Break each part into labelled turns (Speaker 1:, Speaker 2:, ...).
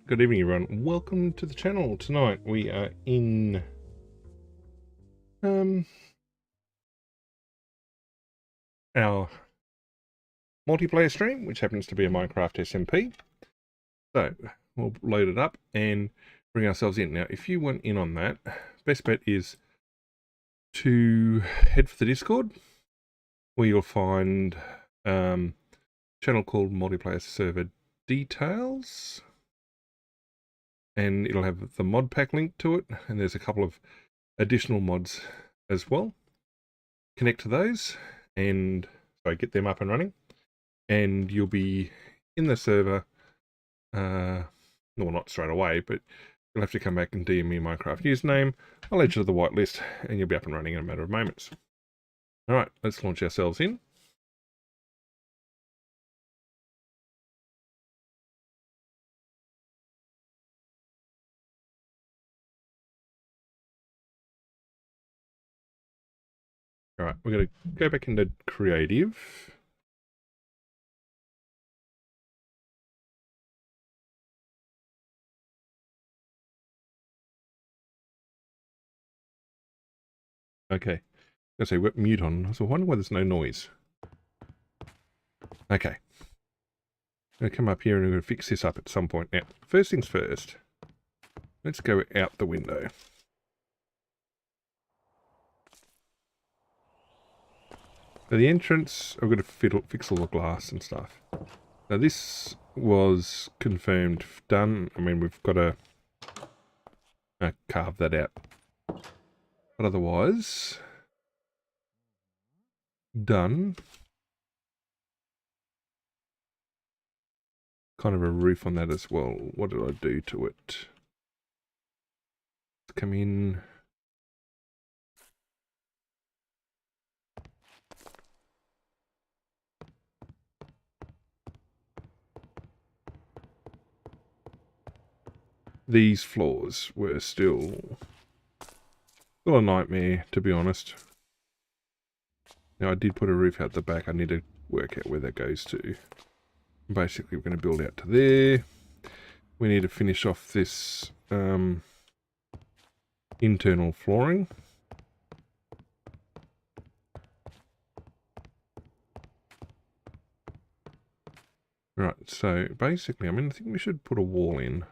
Speaker 1: Good evening, everyone. Welcome to the channel. Tonight we are in our multiplayer stream, which happens to be a Minecraft SMP. So we'll load it up and bring ourselves in. Now, if you weren't in on that, best bet is to head for the Discord, where you'll find a channel called Multiplayer Server Details. And it'll have the mod pack link to it, and there's a couple of additional mods as well. Connect to those and get them up and running, and you'll be in the server. Well, not straight away, but you'll have to come back and DM me Minecraft username. I'll add you to the whitelist, and you'll be up and running in a matter of moments. All right, let's launch ourselves in. All right, we're going to go back into creative. Okay, I say mute on. So I wonder why there's no noise. Okay, I'm going to come up here and I'm going to fix this up at some point. Now, first things first, let's go out the window. So the entrance, I've got to fix all the glass and stuff. Now this was confirmed done. I mean, we've got to carve that out. But otherwise, done. Kind of a roof on that as well. What did I do to it? Let's come in. These floors were still a nightmare, to be honest. Now, I did put a roof out the back. I need to work out where that goes to. Basically, we're going to build out to there. We need to finish off this internal flooring. Right, so basically, I think we should put a wall in.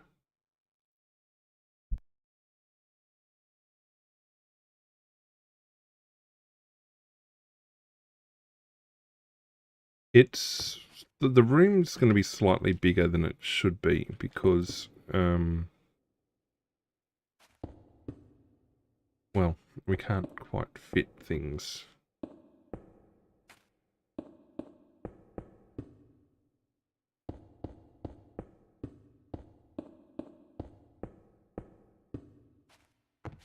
Speaker 1: The room's going to be slightly bigger than it should be because, well, we can't quite fit things.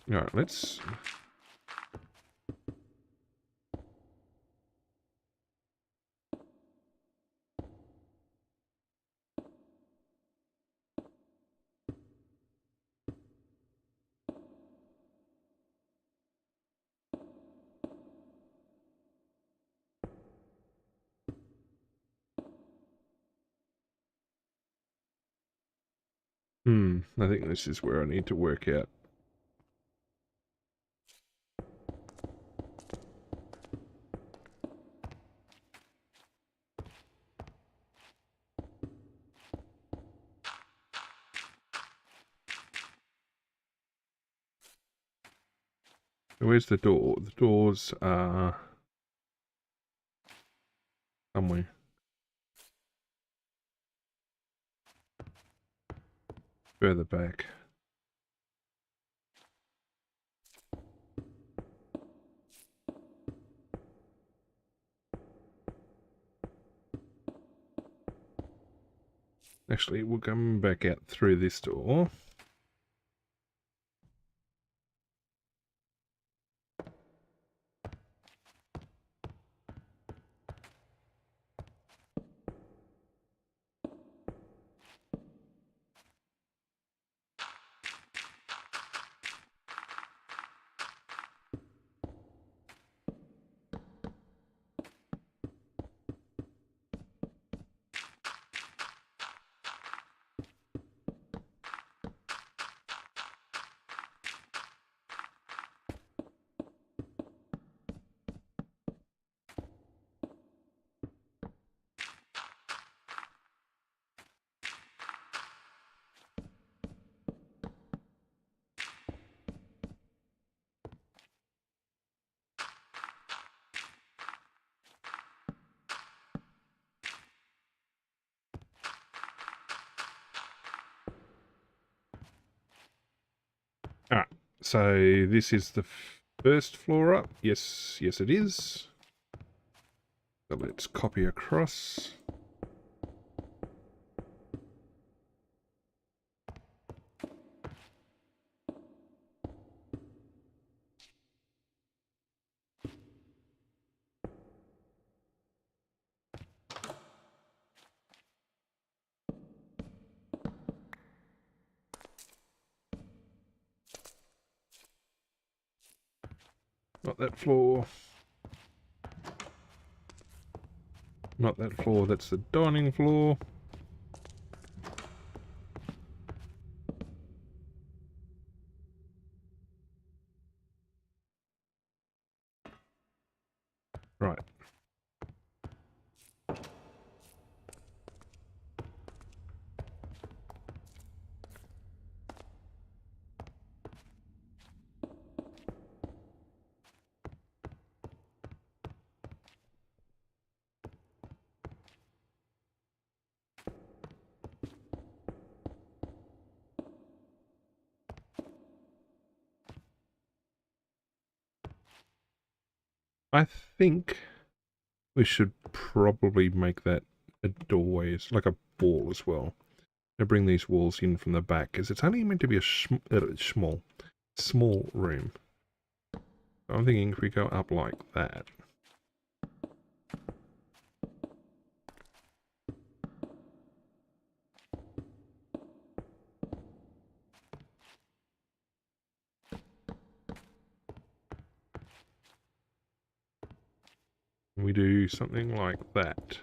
Speaker 1: All right, let's... I think this is where I need to work out. Where's the door? The doors are somewhere. Further back. Actually, we'll come back out through this door. So this is the first floor up. Yes, yes it is. So let's copy across. Not that floor. Not that floor, that's the dining floor. Right. I think we should probably make that a doorway. It's like a wall as well. To bring these walls in from the back, because it's only meant to be a small room. I'm thinking if we go up like that. We do something like that.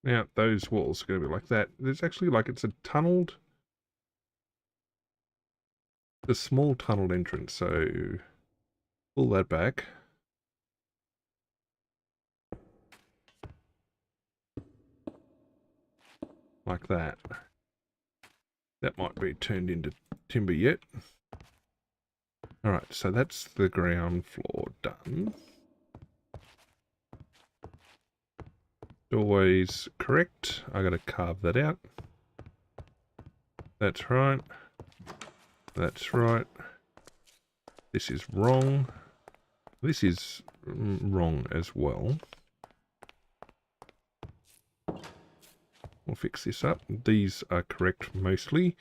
Speaker 1: Now, those walls are going to be like that. There's actually like it's a tunneled, a small tunneled entrance. So pull that back. Like that. That might be turned into timber yet. Alright, so that's the ground floor done. Doorways correct. I gotta carve that out. That's right. That's right. This is wrong. This is wrong as well. We'll fix this up. These are correct mostly.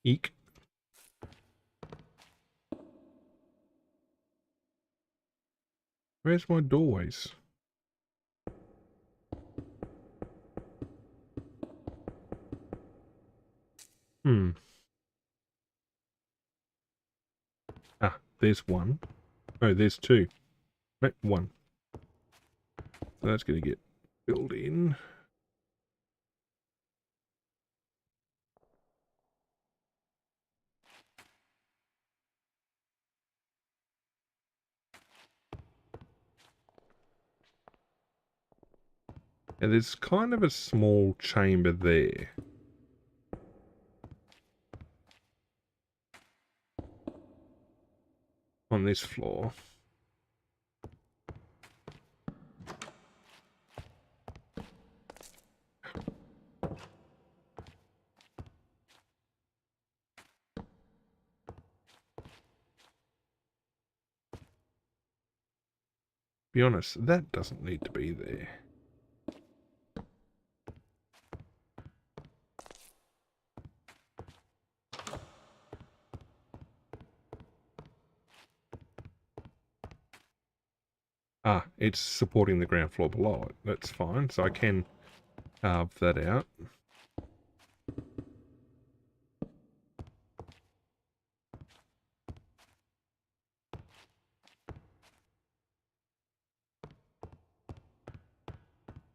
Speaker 1: Eek. Where's my doorways? Ah, there's one. Oh, there's two. No, one. So that's going to get filled in. And there's kind of a small chamber there. on this floor. Be honest, that doesn't need to be there. Ah, it's supporting the ground floor below it. That's fine. So I can carve that out.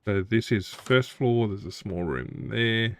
Speaker 1: So this is first floor. There's a small room there.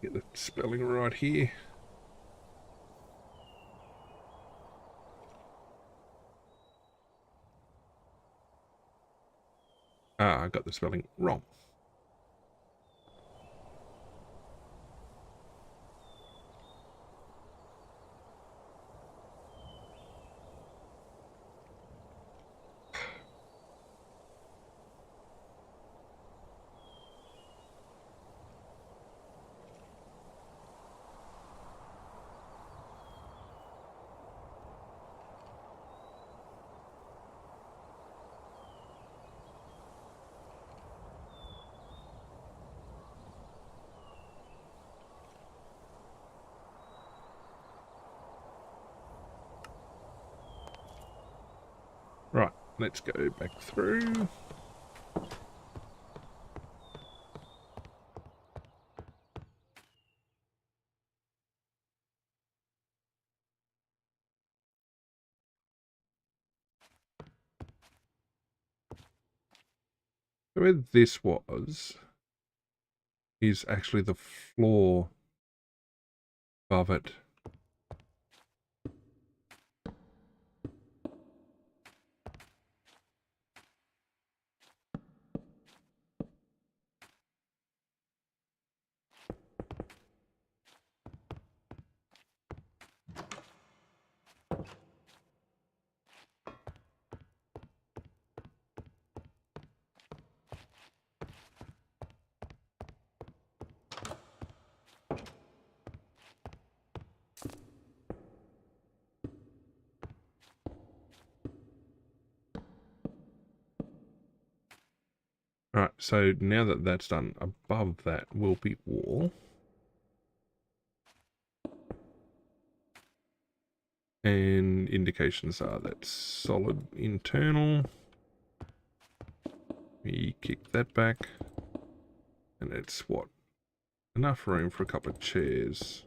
Speaker 1: Get the spelling right here. Ah, I got the spelling wrong. Right, let's go back through. So where this was is actually the floor above it. Right, so now that that's done, above that will be wall. And indications are that solid internal. We kick that back. And it's what? Enough room for a couple of chairs.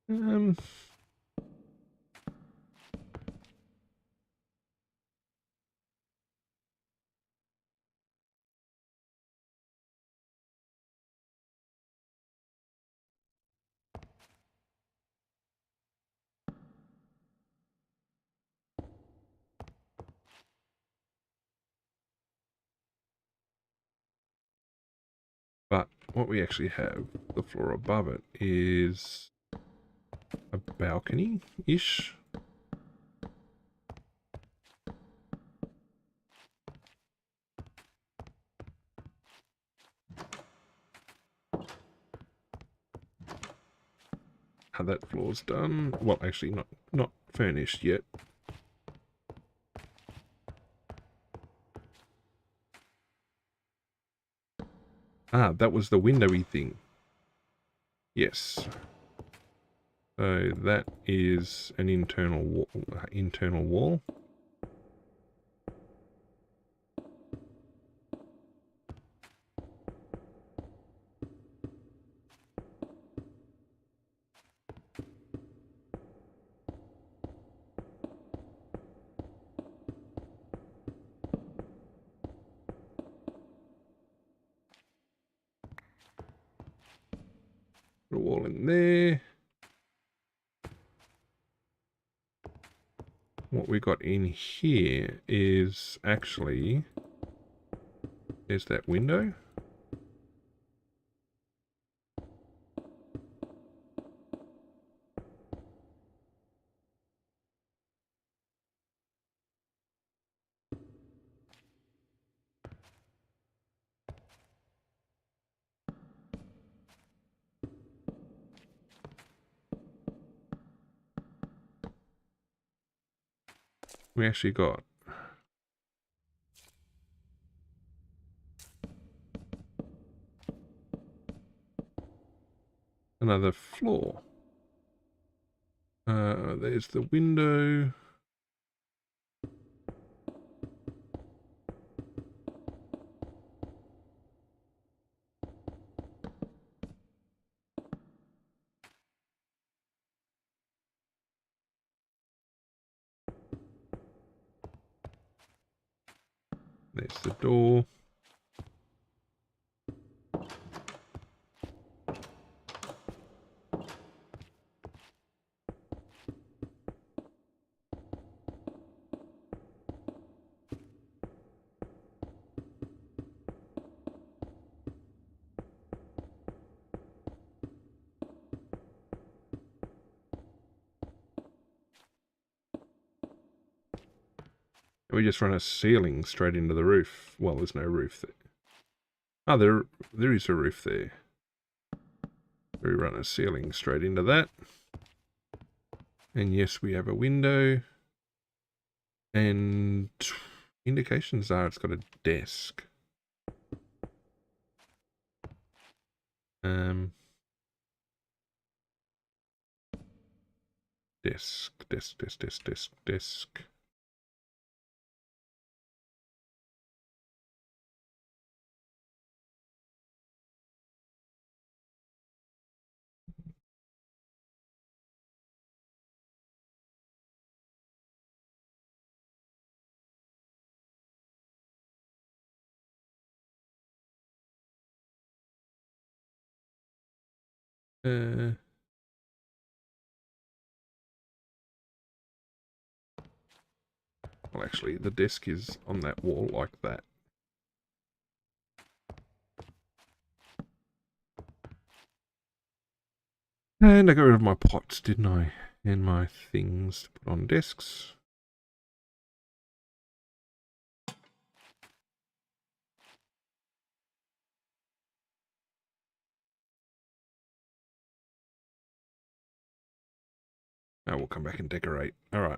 Speaker 1: Um, what we actually have, the floor above it, is a balcony-ish. How that floor's done. Well, actually not furnished yet. Ah, that was the windowy thing. Yes. So that is an internal wall. Put a wall in there. What we got in here is actually, there's that window. We actually got another floor. There's the window. There's the door. We just run a ceiling straight into the roof. Well, there's no roof there. Oh, there is a roof there. We run a ceiling straight into that. And yes, we have a window. And indications are it's got a desk. Desk. Well, actually, the desk is on that wall like that. And I got rid of my pots, didn't I? And my things to put on desks. Now we'll come back and decorate. All right.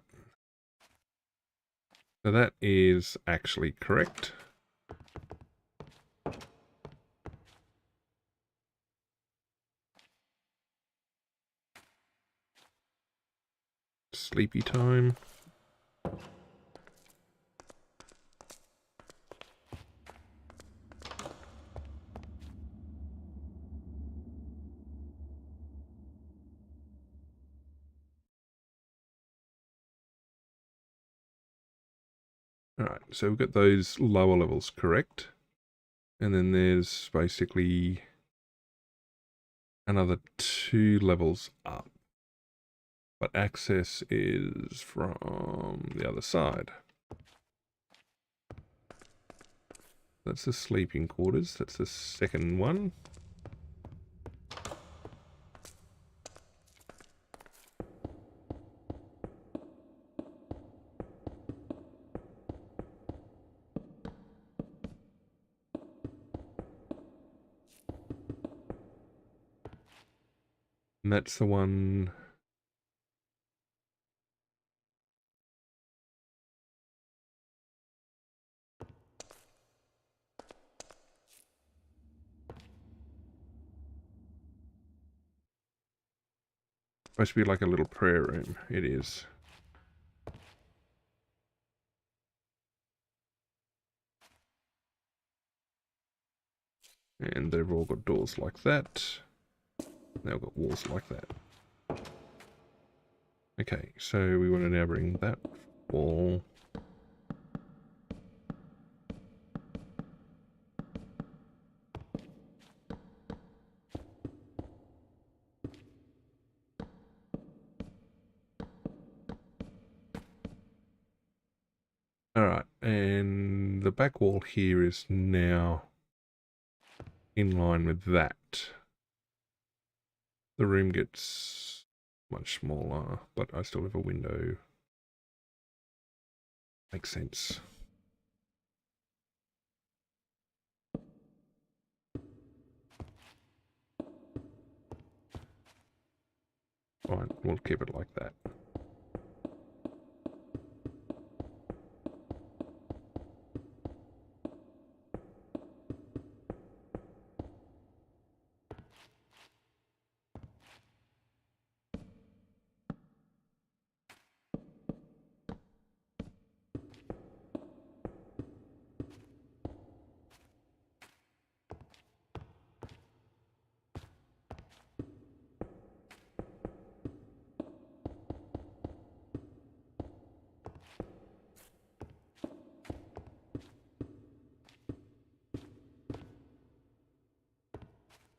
Speaker 1: So that is actually correct. Sleepy time. Alright, so we've got those lower levels correct. And then there's basically another 2 levels up. But access is from the other side. That's the sleeping quarters. That's the second one. And that's the one. Supposed to be like a little prayer room. It is. And they've all got doors like that. They've got walls like that. Okay, so we want to now bring that wall. Alright, and the back wall here is now in line with that. The room gets much smaller, but I still have a window. Makes sense. Fine, we'll keep it like that.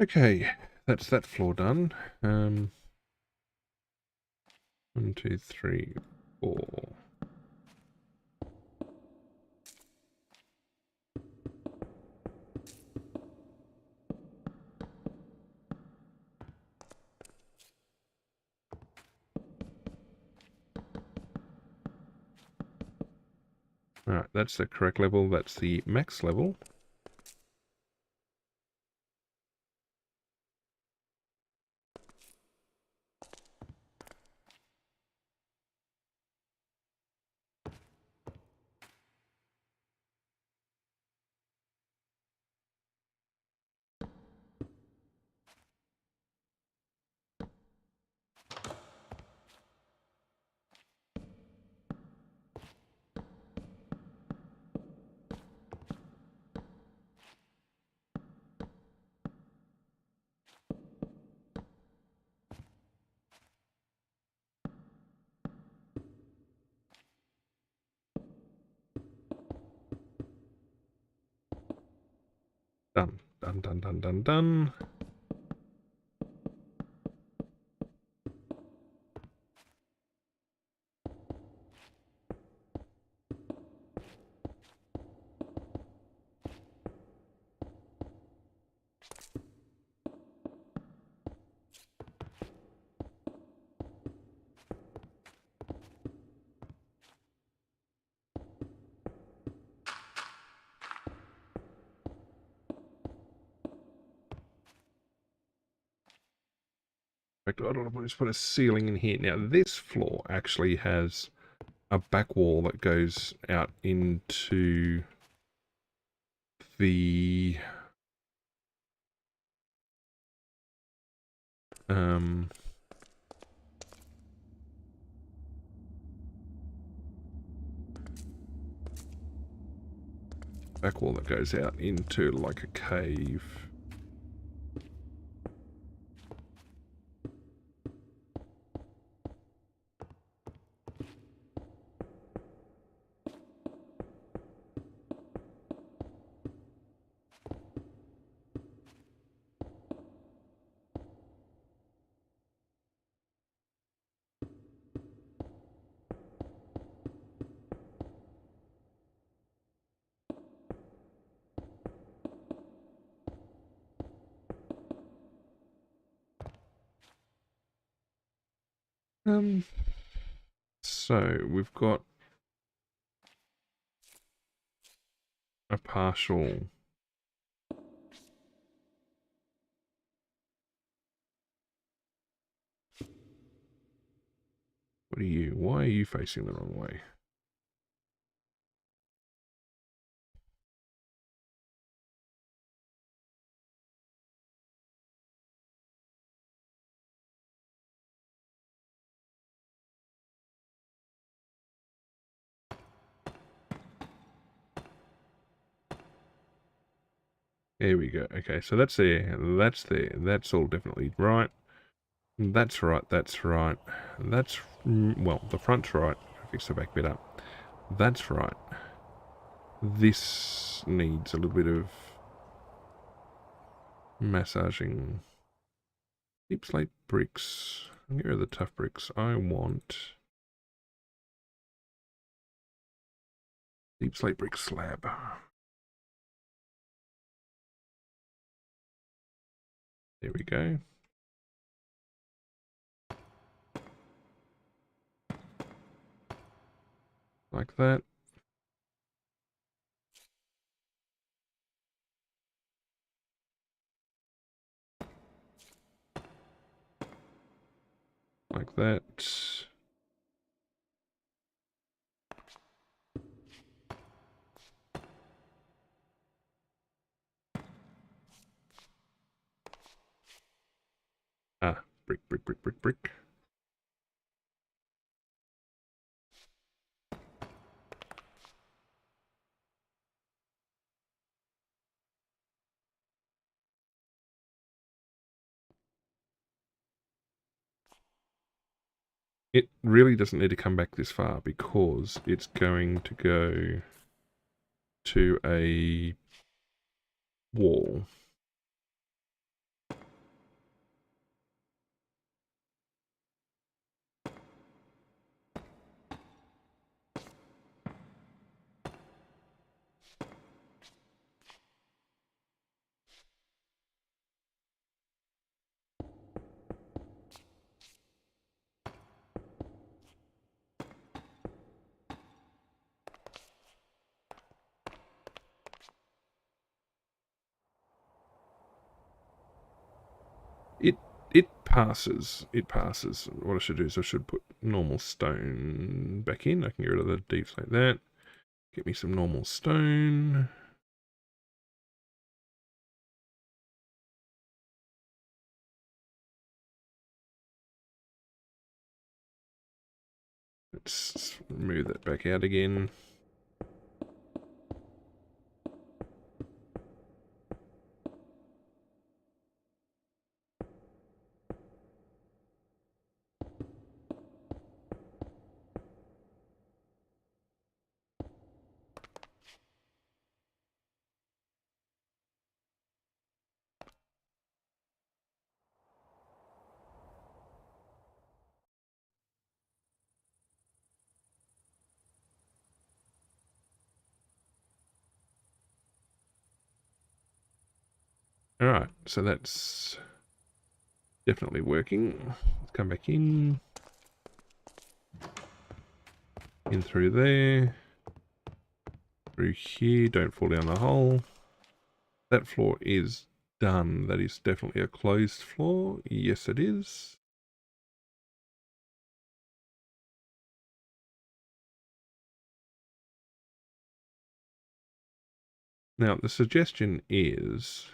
Speaker 1: Okay, that's that floor done. 1, 2, 3, 4. Alright, that's the correct level. That's the max level. Done, done, done, done, done, done. I don't want to just put a ceiling in here. Now, this floor actually has a back wall that goes out into the back wall that goes out into like a cave. So we've got a partial What are you? Why are you facing the wrong way? There we go. Okay, so that's there. That's there. That's all definitely right. That's right. That's right. That's, well, the front's right. Fix the back bit up. That's right. This needs a little bit of massaging. Deep slate bricks. Here are the tough bricks. I want deep slate brick slab. There we go. Like that. Like that. Ah, brick, brick, brick, brick, brick. It really doesn't need to come back this far because it's going to go to a wall. It passes. It passes. What I should do is I should put normal stone back in. I can get rid of the deep like that. Get me some normal stone. Let's move that back out again. Alright, so that's definitely working. Let's come back in. In through there. Through here, don't fall down the hole. That floor is done. That is definitely a closed floor. Yes, it is. Now, the suggestion is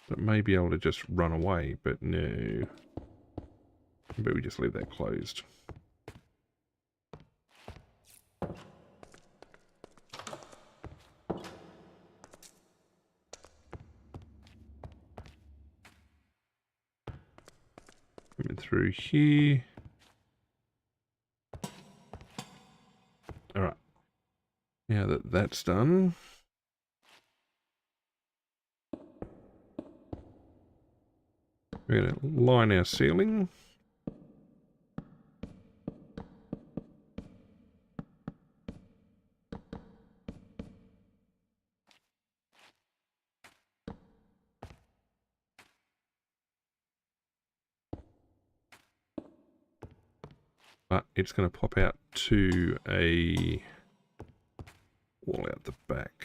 Speaker 1: that may be able to just run away, but no. But we just leave that closed. Coming through here. Alright. Now that that's done, we're going to line our ceiling. But it's going to pop out to a wall out the back.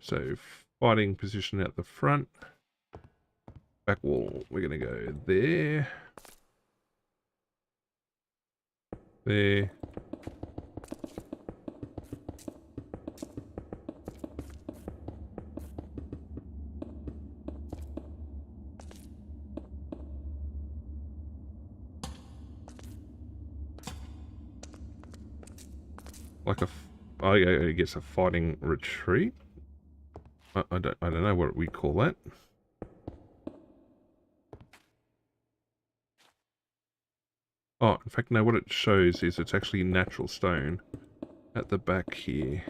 Speaker 1: so fighting position at the front. Back wall, we're going to go there. There. Like I guess a fighting retreat. I don't know what we call that. Oh, in fact, no, what it shows is it's actually natural stone at the back here.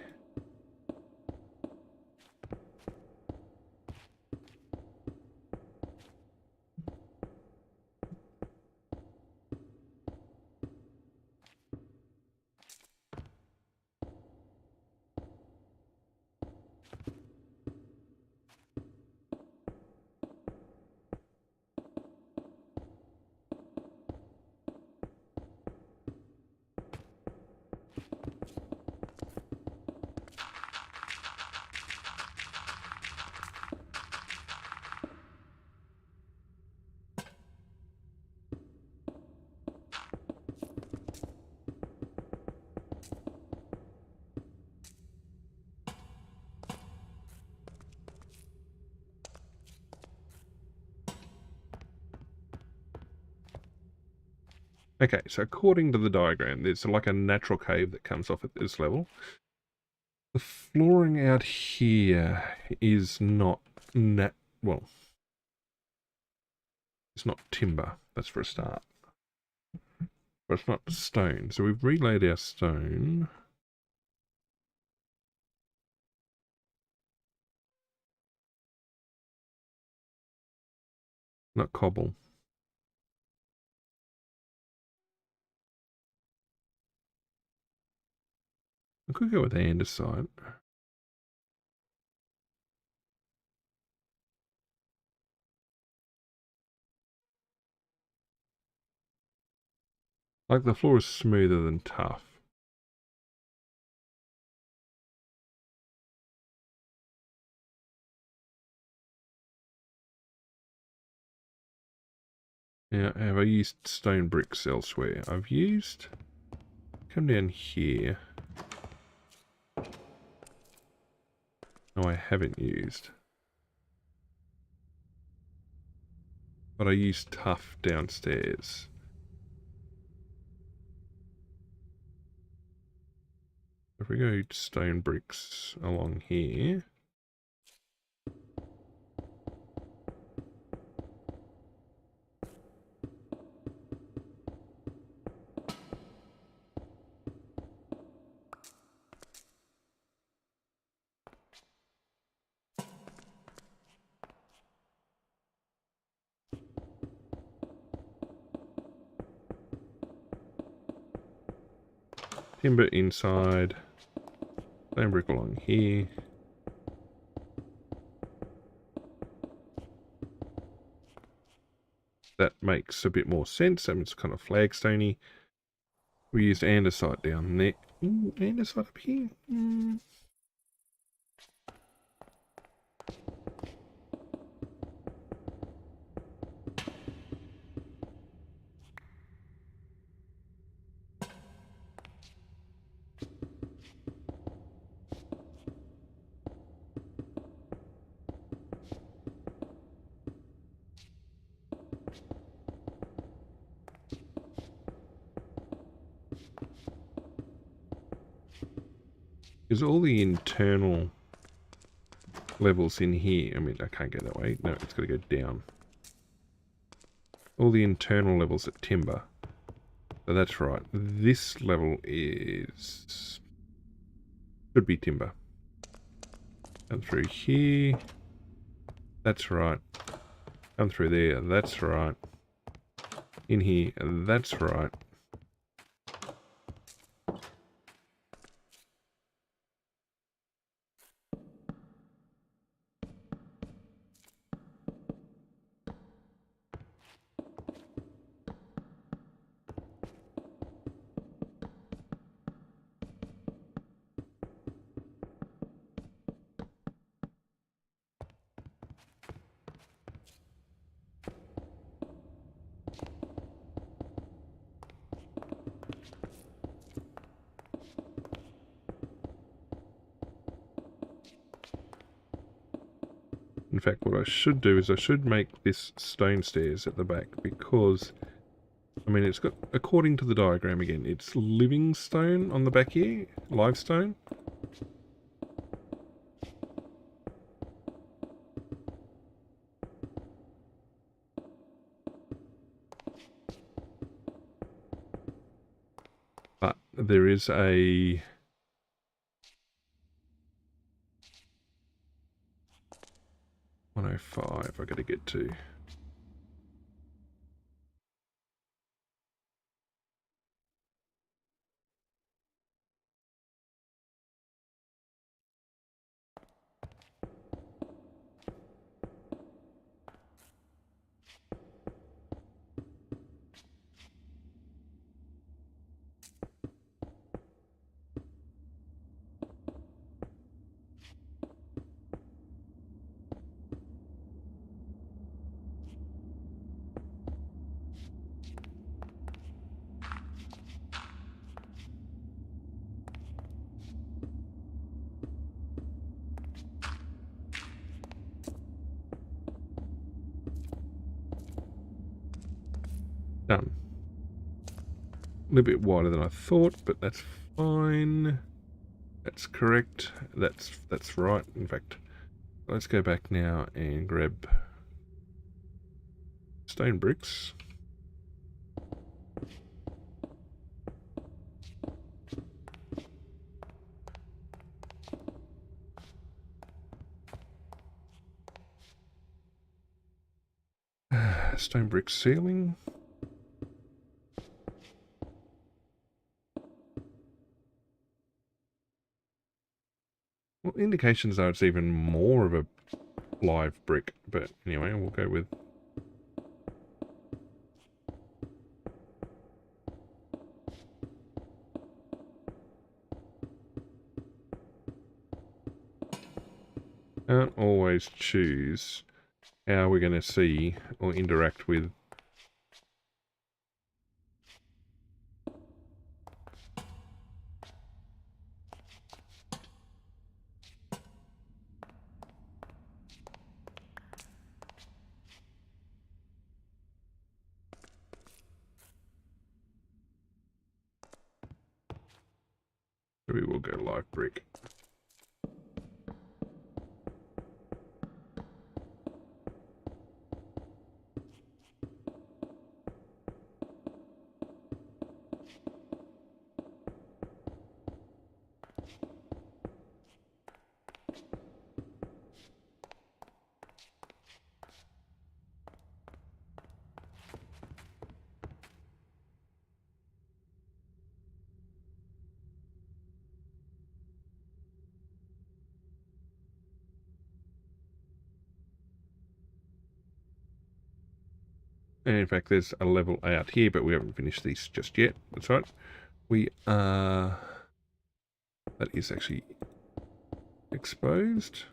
Speaker 1: Okay, so according to the diagram, there's like a natural cave that comes off at this level. The flooring out here is not well, it's not timber, that's for a start. But it's not stone, so we've relayed our stone. Not cobble. I could go with andesite. Like the floor is smoother than tough. Now, have I used stone bricks elsewhere? I've used... Come down here. No, I haven't used. But I used tough downstairs. If we go stone bricks along here... Timber inside, stone brick along here. That makes a bit more sense. I mean, it's kind of flagstony. We used andesite down there. Ooh, andesite up here. Because all the internal levels in here, I mean, I can't go that way. No, it's got to go down. All the internal levels at timber. So that's right. This level is... should be timber. Come through here. That's right. Come through there. That's right. In here. That's right. fact, what I should do is I should make this stone stairs at the back, because, I mean, it's got, according to the diagram again, it's living stone on the back here, live stone. But there is a... $105 I gotta get to. Done. A little bit wider than I thought, but that's fine. That's correct. That's right. In fact, let's go back now and grab stone bricks. Stone brick ceiling. Well, indications are it's even more of a live brick, but anyway, we'll go with... Can't always choose how we're going to see or interact with we will go live brick. And in fact, there's a level out here, but we haven't finished these just yet. That's right. We are... That is actually exposed.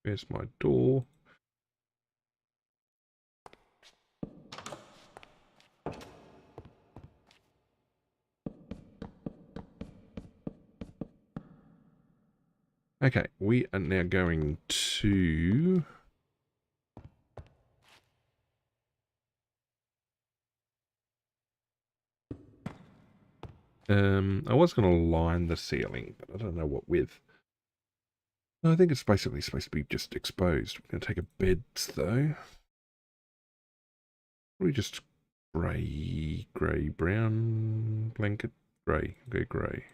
Speaker 1: There's my door. Okay, we are now going to... I was going to line the ceiling, but I don't know what with. I think it's basically supposed to be just exposed. We're going to take a beds, though. We just grey, brown blanket, grey, go grey.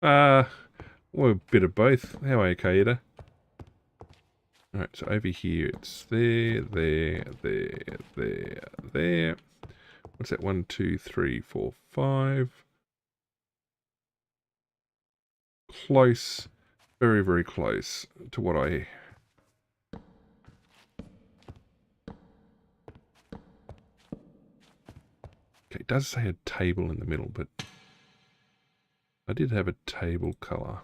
Speaker 1: Well, a bit of both. How are you, Kaida? Alright, so over here it's there. What's that? 1, 2, 3, 4, 5. Close. Very, very close to what I... Okay, it does say a table in the middle, but I did have a table colour.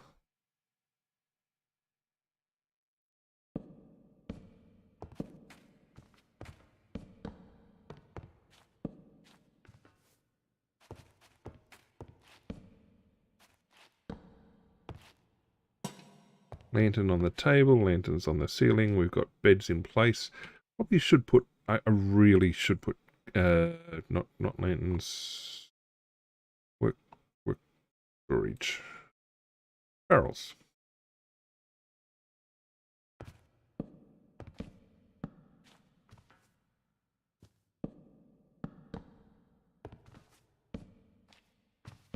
Speaker 1: Lantern on the table, lanterns on the ceiling. We've got beds in place. Probably should put, I really should put, not lanterns, work storage, barrels.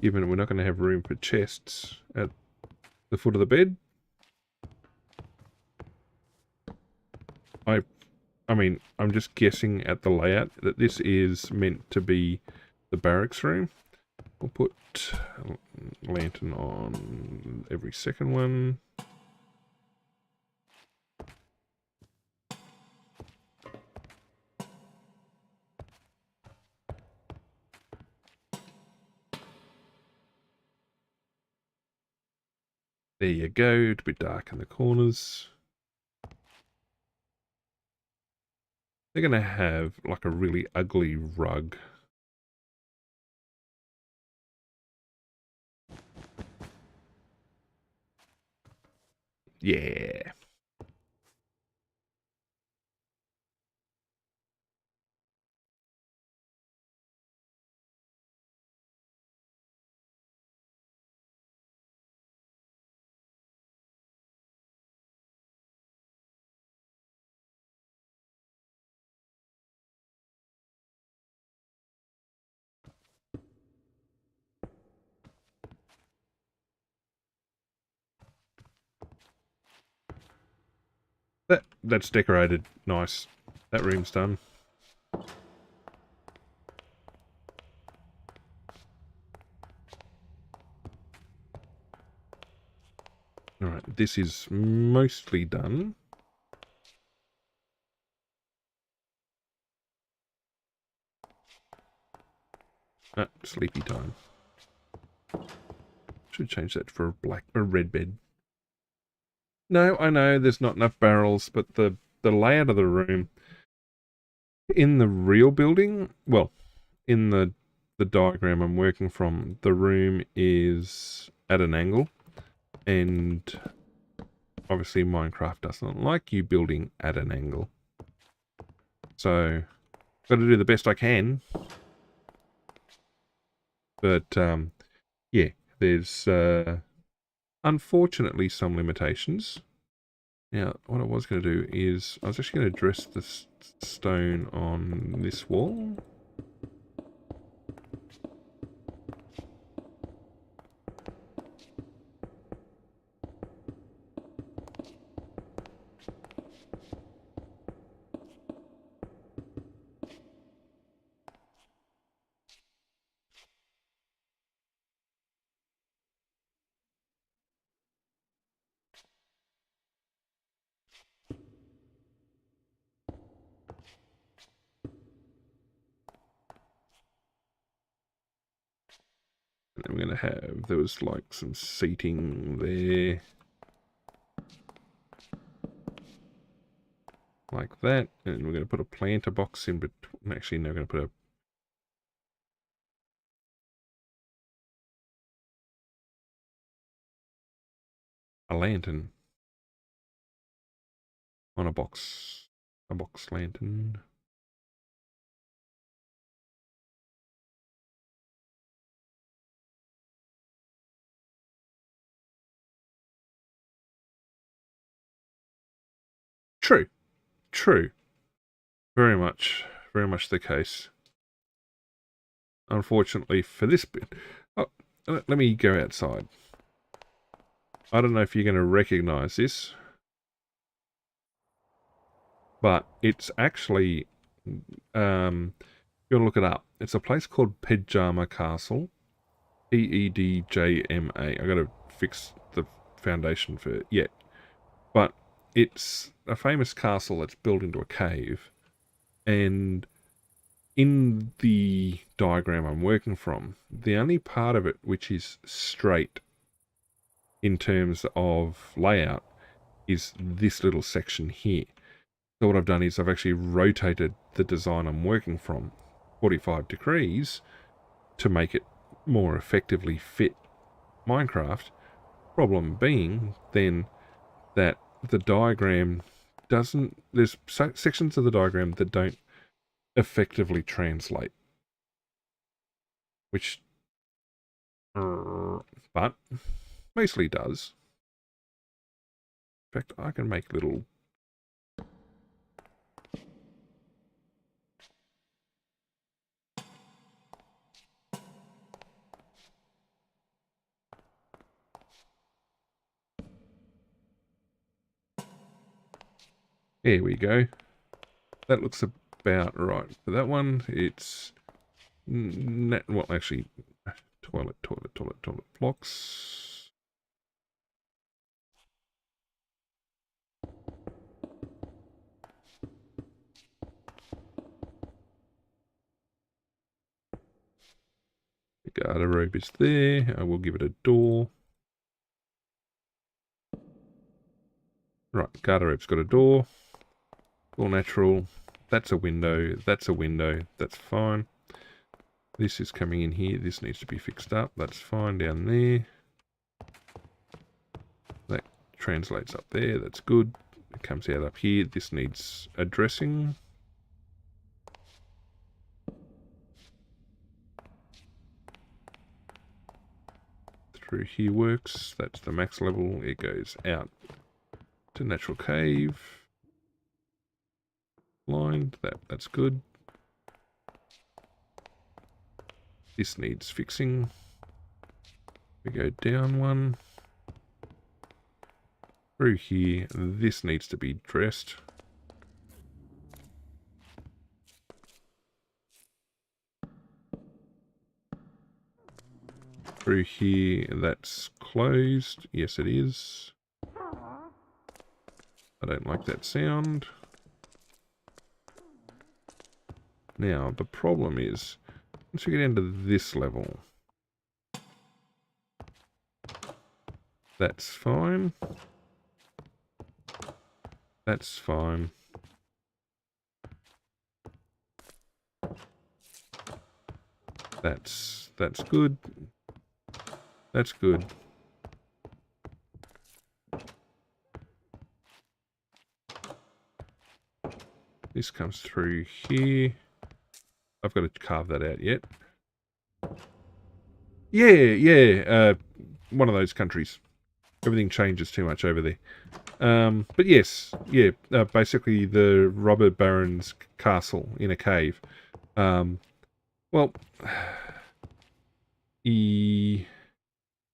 Speaker 1: Given we're not going to have room for chests at the foot of the bed. I mean, I'm just guessing at the layout that this is meant to be the barracks room. We'll put a lantern on every second one. There you go, it's a bit dark in the corners. They're going to have like a really ugly rug. Yeah. That's decorated nice. That room's done. Alright, this is mostly done. Ah, sleepy time. Should change that for a red bed. No, I know there's not enough barrels, but the layout of the room in the real building, well, in the diagram I'm working from, the room is at an angle, and obviously Minecraft doesn't like you building at an angle. So, got to do the best I can. But, yeah, there's unfortunately some limitations. Now, what I was going to do is, I was actually going to dress the stone on this wall. And then we're going to have, there was like some seating there. Like that. And we're going to put a planter box in between. Actually, no, we're going to put a lantern on a box lantern. True. Very much the case. Unfortunately for this bit. Oh, let me go outside. I don't know if you're going to recognize this, but it's actually, you're going to look it up. It's a place called Pedjama Castle. Pedjama. I got to fix the foundation for it yet. But it's a famous castle that's built into a cave. And in the diagram I'm working from, the only part of it which is straight in terms of layout is this little section here. So what I've done is I've actually rotated the design I'm working from 45 degrees to make it more effectively fit Minecraft. Problem being then that the diagram doesn't, there's sections of the diagram that don't effectively translate, which, but mostly does. In fact, I can make little there we go. That looks about right. For that one, it's well, actually, toilet blocks. The garderobe is there. I will give it a door. Right, garderobe's got a door. All natural. That's a window. That's a window. That's fine. This is coming in here. This needs to be fixed up. That's fine down there. That translates up there. That's good. It comes out up here. This needs addressing. Through here works. That's the max level. It goes out to natural cave. Lined. That's good. This needs fixing. We go down one. Through here. This needs to be dressed. Through here, that's closed. Yes, it is. I don't like that sound. Now, the problem is, once we get into this level, that's fine. That's fine. That's good. That's good. This comes through here. I've got to carve that out yet. Yeah. One of those countries. Everything changes too much over there. But yes, yeah. Basically, the robber baron's castle in a cave. Well,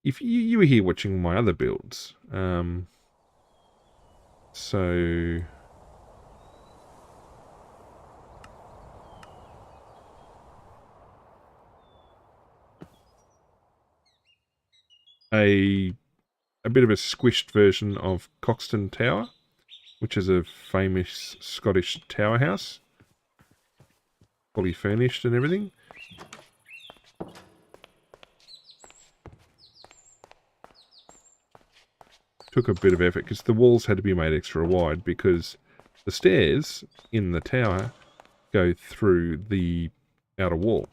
Speaker 1: if you were here watching my other builds, so a bit of a squished version of Coxton Tower, which is a famous Scottish tower house, fully furnished and everything. Took a bit of effort because the walls had to be made extra wide because the stairs in the tower go through the outer wall.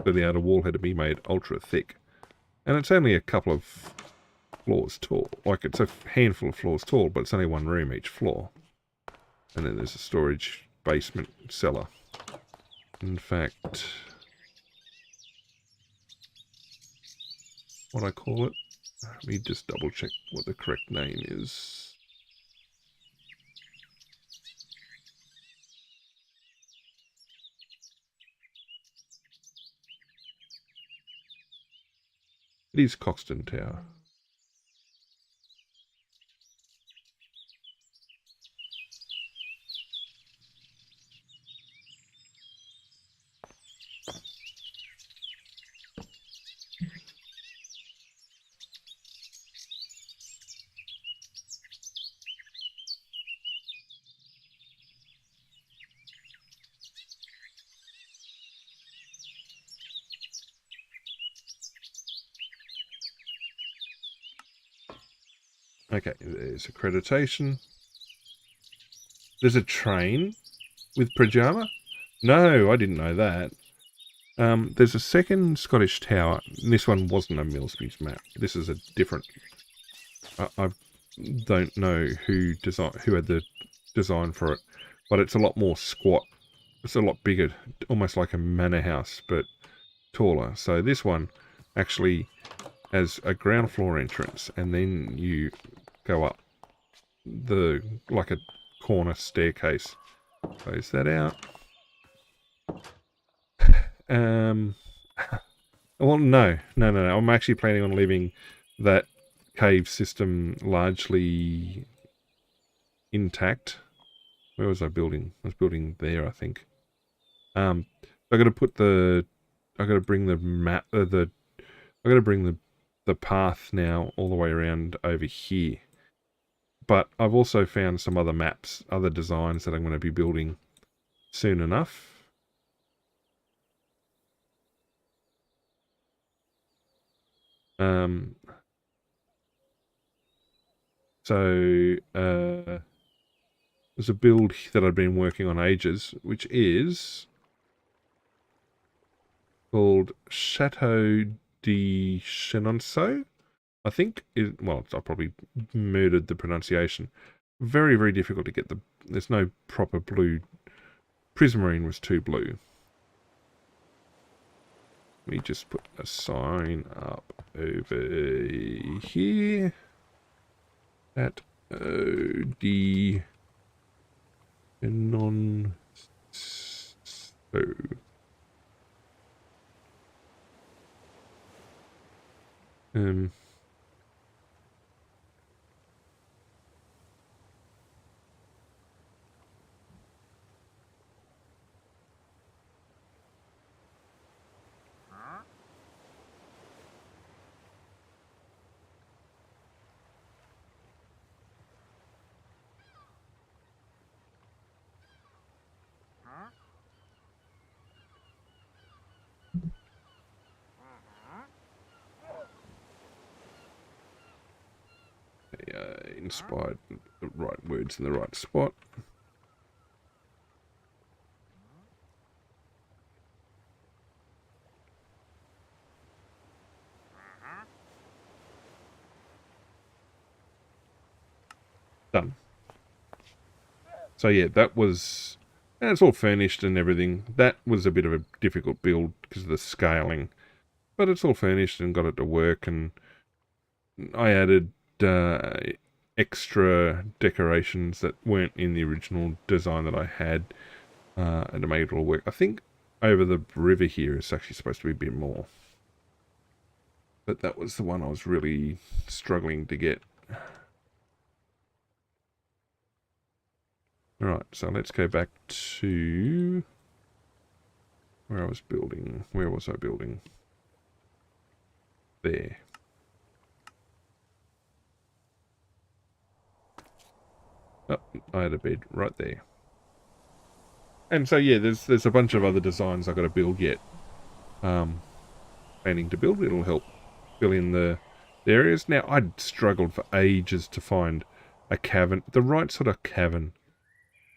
Speaker 1: So the outer wall had to be made ultra thick. And it's only a couple of floors tall. Like, it's a handful of floors tall, but it's only one room each floor. And then there's a storage basement cellar. In fact, what I call it, let me just double check what the correct name is. It is Coxton Tower. Okay, there's accreditation. There's a train with pajama? No, I didn't know that. There's a second Scottish tower. This one wasn't a Millsby's map. This is a different... I don't know who had the design for it, but it's a lot more squat. It's a lot bigger, almost like a manor house, but taller. So this one actually has a ground floor entrance, and then you go up like a corner staircase. Close that out. Well, no. I'm actually planning on leaving that cave system largely intact. Where was I building? I was building there, I think. I got to put I got to bring the map. I got to bring the path now all the way around over here. But I've also found some other maps, other designs that I'm going to be building soon enough. So there's a build that I've been working on ages, which is called Chateau de Chenonceau, I think. Well, I probably murdered the pronunciation. Very, very difficult to get there's no proper blue. Prismarine was too blue. Let me just put a sign up over here. At OD non so inspired the right words in the right spot. Done. So yeah, that was... And it's all furnished and everything. That was a bit of a difficult build because of the scaling. But it's all furnished and got it to work, and I added extra decorations that weren't in the original design that I had, and to make it all work. I think over the river here is actually supposed to be a bit more. But that was the one I was really struggling to get. Alright, so let's go back to where I was building. Where was I building? There. Oh, I had a bed right there. And so yeah, there's a bunch of other designs I've got to build yet. Planning to build. It'll help fill in the areas. Now, I'd struggled for ages to find a cavern, the right sort of cavern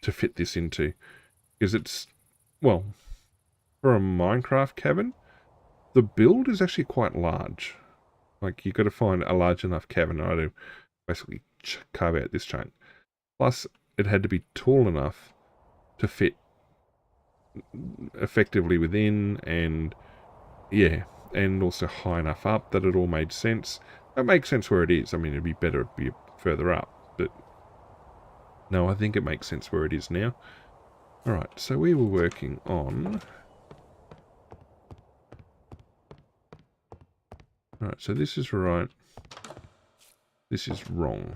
Speaker 1: to fit this into. Because it's, well, for a Minecraft cavern, the build is actually quite large. Like, you've got to find a large enough cavern to basically carve out this chunk. Plus, it had to be tall enough to fit effectively within, and yeah, and also high enough up that it all made sense. It makes sense where it is. I mean, it'd be better to be further up, but no, I think it makes sense where it is now. Alright, so we were working on... Alright, so this is right. This is wrong.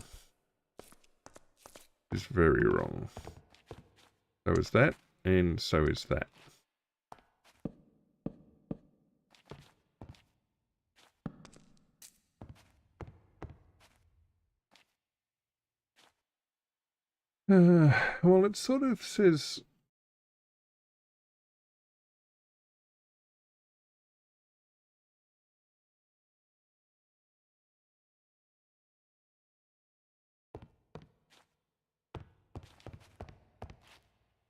Speaker 1: This is very wrong. So is that, and so is that. Well, it sort of says...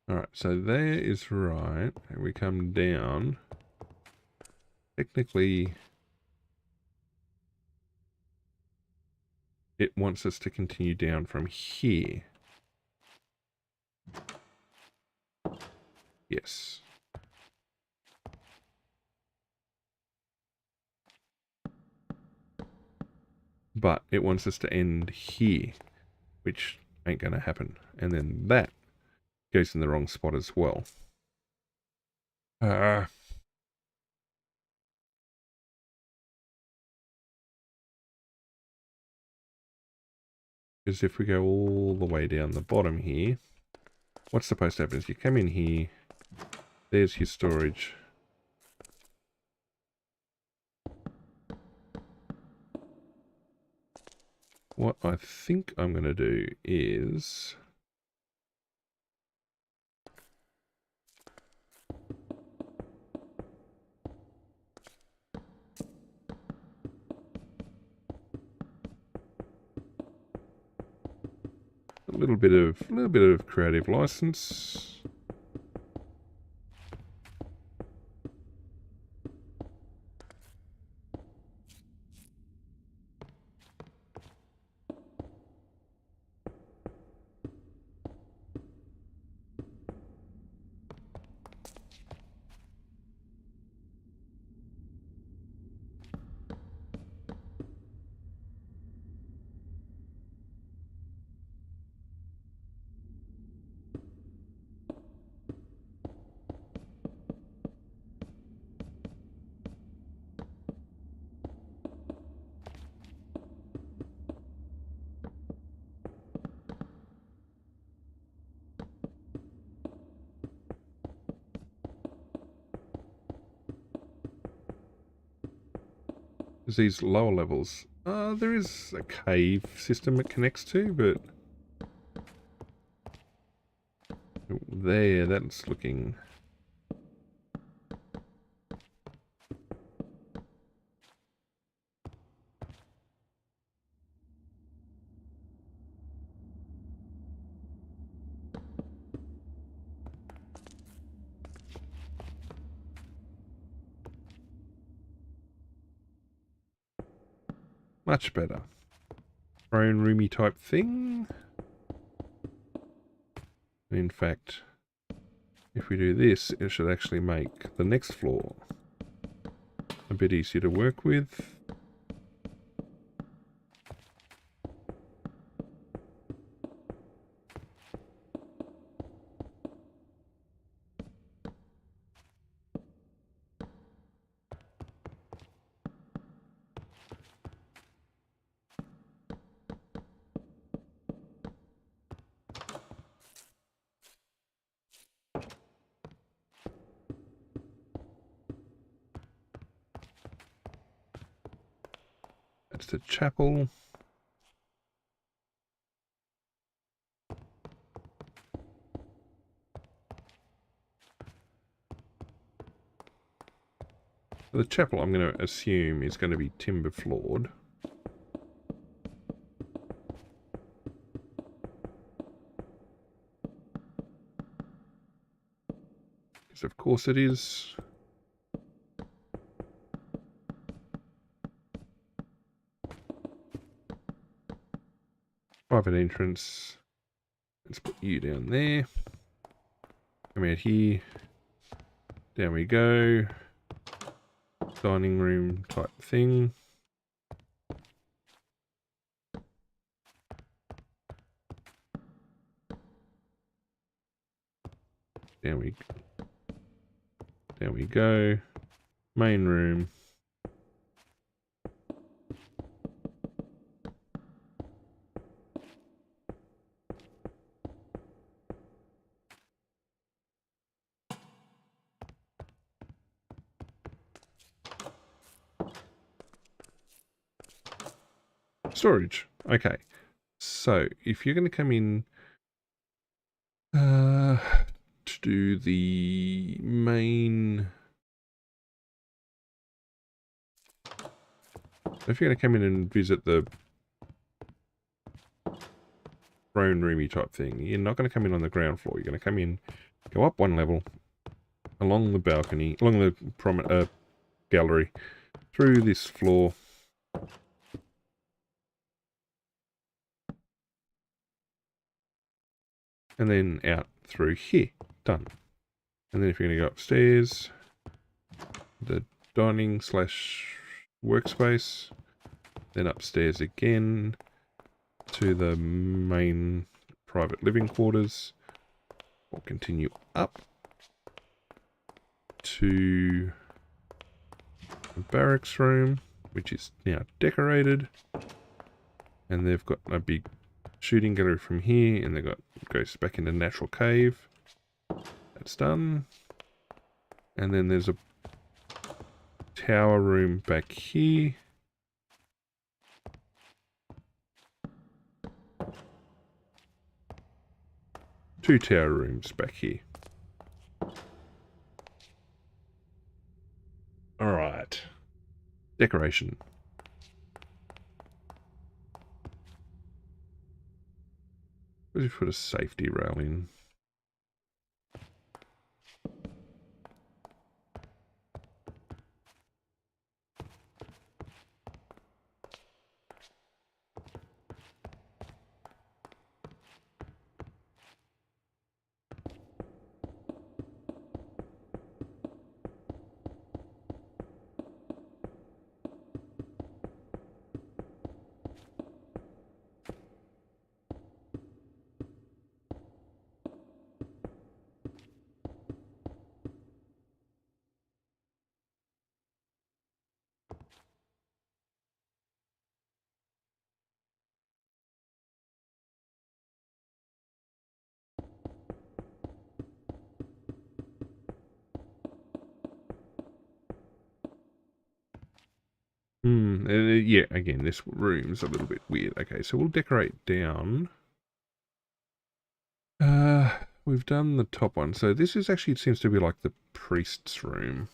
Speaker 1: Alright, so there is right. And we come down. Technically, it wants us to continue down from here. Yes. But it wants us to end here, which ain't going to happen. And then that goes in the wrong spot as well. Because if we go all the way down the bottom here, what's supposed to happen is you come in here, there's your storage. What I think I'm going to do is... a little bit of creative license. These lower levels, there is a cave system it connects to, but there, that's looking... much better. Throne roomy type thing. In fact, if we do this, it should actually make the next floor a bit easier to work with. That's the chapel. The chapel, I'm going to assume, is going to be timber floored. Because of course it is. Private entrance. Let's put you down there. Come out here. Down we go. Dining room type thing. Down we go. Main room. Storage. Okay. So, if you're going to come in to do the main... If you're going to come in and visit the throne roomy type thing, you're not going to come in on the ground floor. You're going to come in Go up one level, along the balcony, along the gallery, through this floor, and then out through here. Done. And then if you're going to go upstairs, the dining / workspace, then upstairs again to the main private living quarters. We'll continue up to the barracks room, which is now decorated. And they've got a big shooting gallery from here, and they've got, goes back into natural cave. That's done. And then there's a tower room back here. Two tower rooms back here. Alright. Decoration. Let's put a safety rail in. Yeah, again, this room's a little bit weird. Okay, so we'll decorate down. We've done the top one. So this is actually, it seems to be like the priest's room.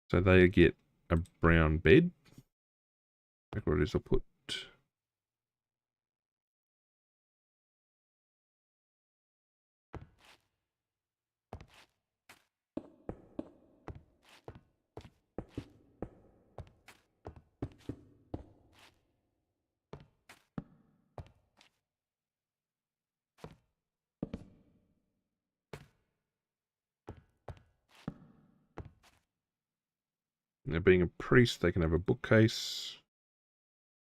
Speaker 1: So they get a brown bed. Like what it is, I'll put... Now, being a priest, they can have a bookcase.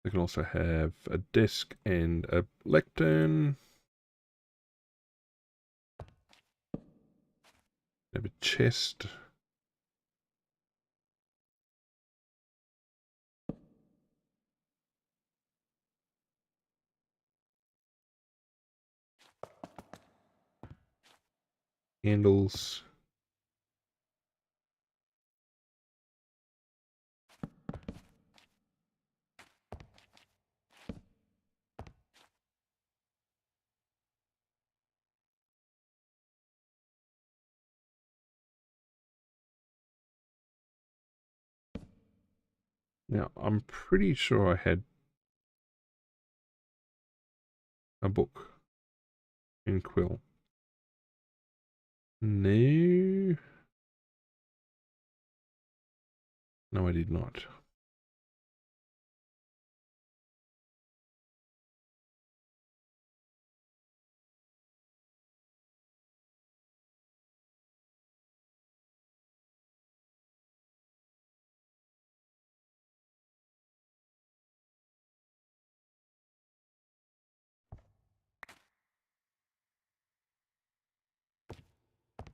Speaker 1: They can also have a desk and a lectern. Have a chest. Handles. Now, I'm pretty sure I had a book in quill. No. No, I did not.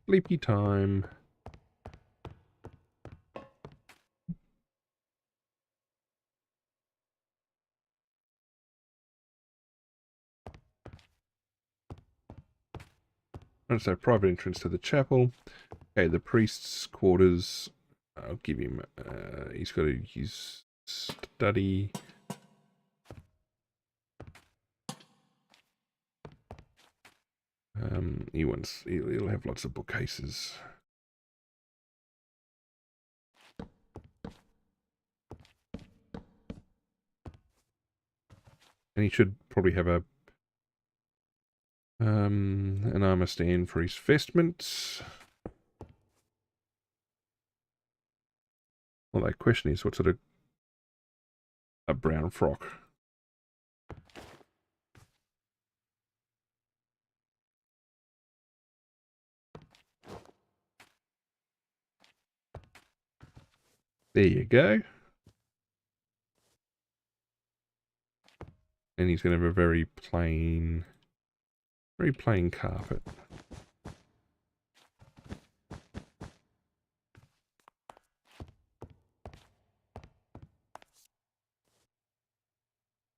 Speaker 1: Sleepy time. And so private entrance to the chapel. Okay, the priest's quarters. I'll give him, he's got his study. He'll have lots of bookcases. And he should probably have a an armor stand for his vestments. Well, the question is, what sort of a brown frock? There you go. And he's going to have a very plain carpet.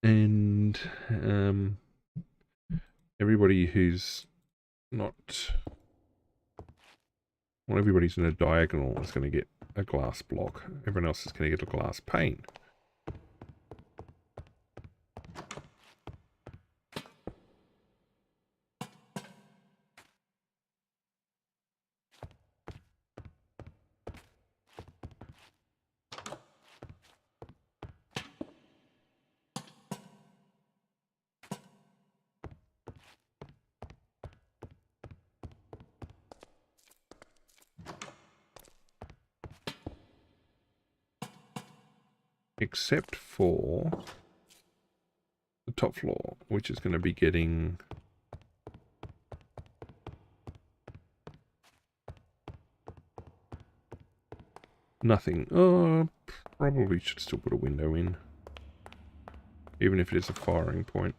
Speaker 1: And everybody who's not... Well, everybody's in a diagonal is going to get a glass block. Everyone else is going to get a glass pane. Except for the top floor, which is going to be getting nothing. Oh, probably should still put a window in, even if it is a firing point.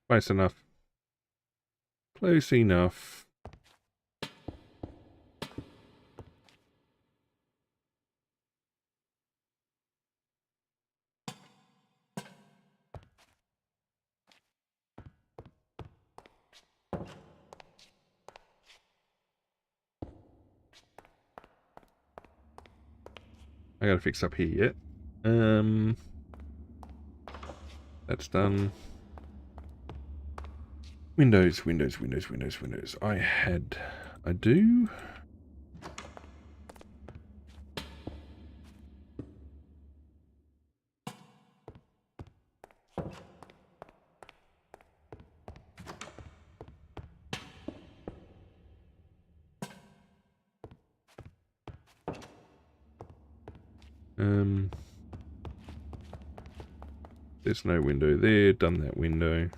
Speaker 1: Close enough. Close enough. I gotta fix up here yet. That's done. Windows. I do. There's no window there. Done that window.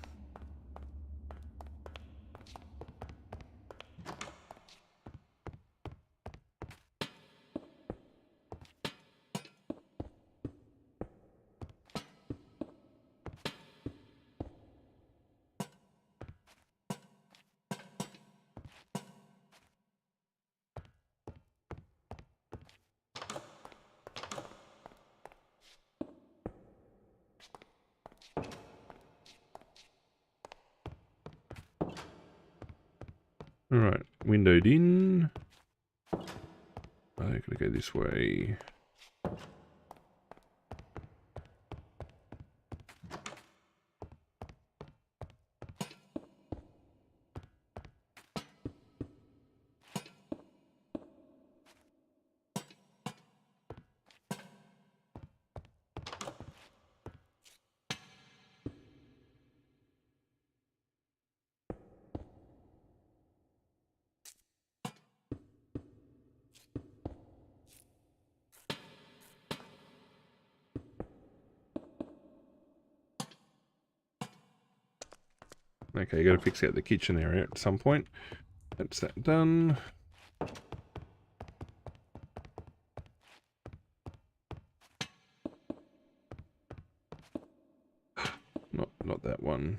Speaker 1: Alright, windowed in. I'm gonna go this way. Okay, you got to fix out the kitchen area at some point. That's that done. Not that one.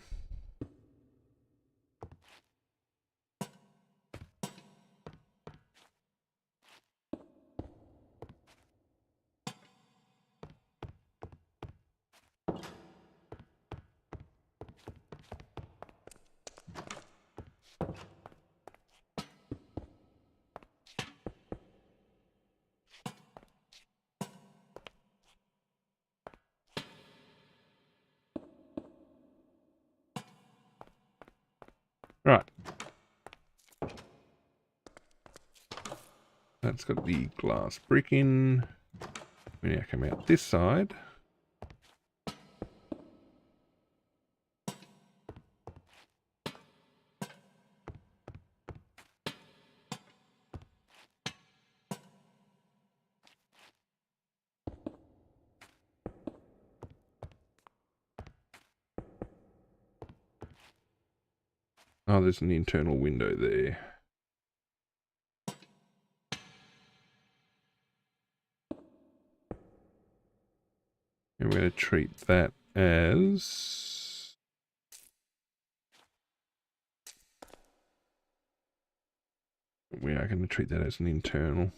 Speaker 1: That's got the glass brick in. We now come out this side. Oh, there's an internal window there. And we're going to treat that as... We are going to treat that as an internal.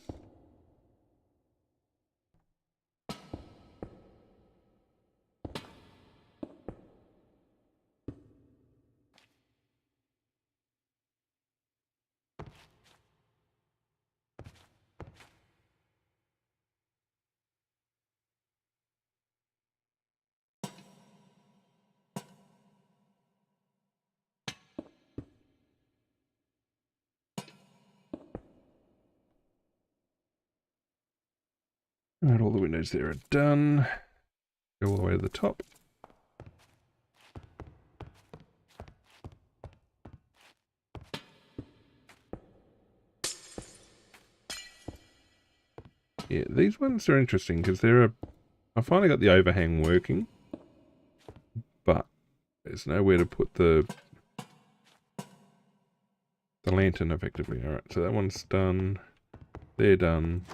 Speaker 1: Alright, all the windows there are done. Go all the way to the top. Yeah, these ones are interesting because I finally got the overhang working, but there's nowhere to put the lantern effectively. Alright, so that one's done. They're done.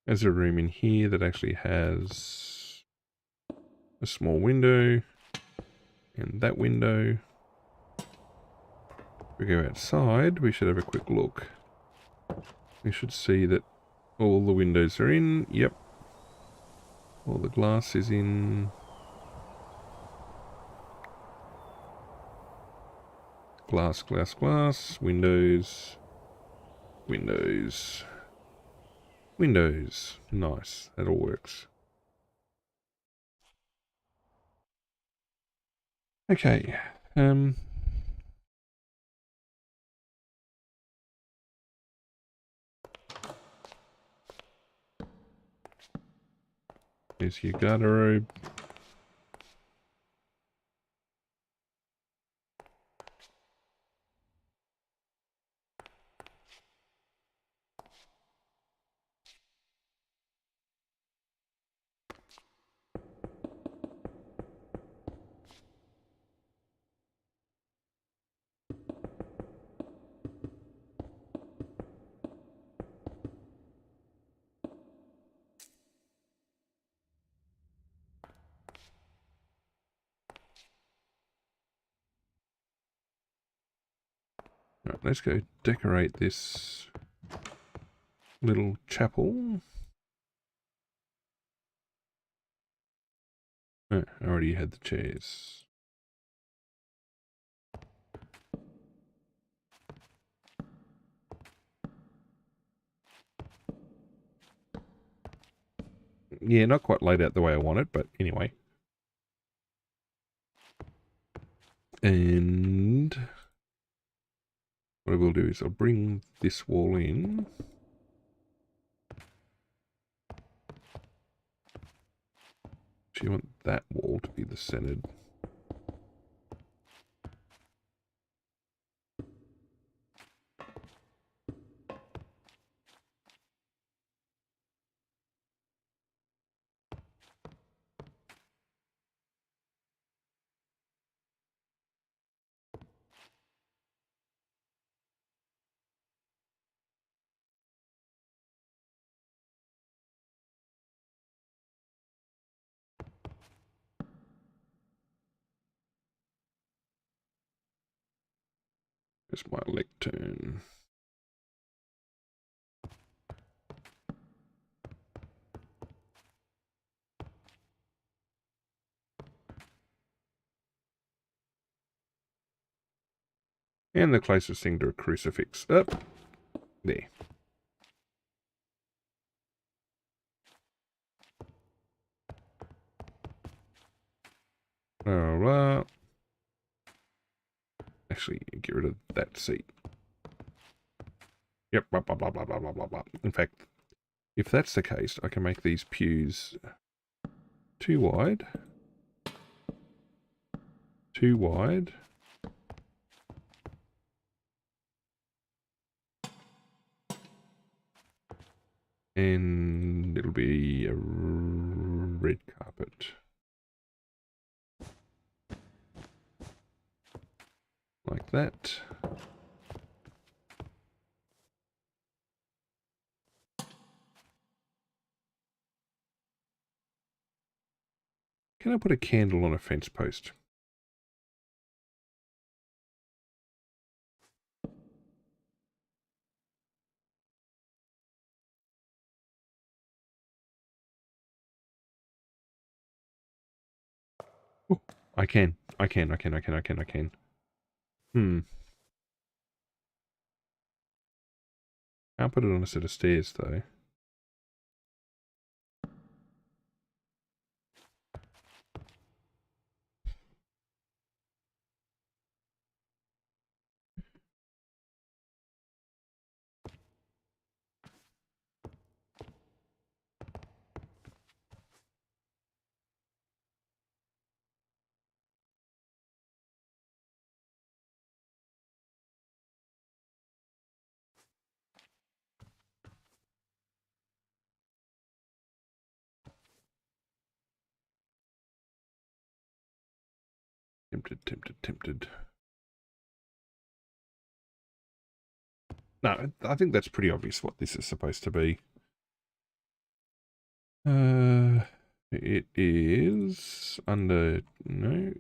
Speaker 1: There's a room in here that actually has a small window and that window. If we go outside, we should have a quick look. We should see that all the windows are in. Yep. All the glass is in. Glass, glass, glass. Windows. Windows. Windows. Nice. That all works. Okay. Here's your garderobe. Right, let's go decorate this little chapel. Oh, I already had the chairs. Yeah, not quite laid out the way I want it, but anyway. And what I will do is I'll bring this wall in. So you want that wall to be the centered. There's my lectern. And the closest thing to a crucifix. Up. There. Actually, get rid of that seat. Yep, blah, blah, blah, blah, blah, blah, blah, blah. In fact, if that's the case, I can make these pews too wide. Too wide. And it'll be a red carpet. Like that. Can I put a candle on a fence post? Oh, I can. Can't put it on a set of stairs though. Tempted. No, I think that's pretty obvious what this is supposed to be. It is under, no.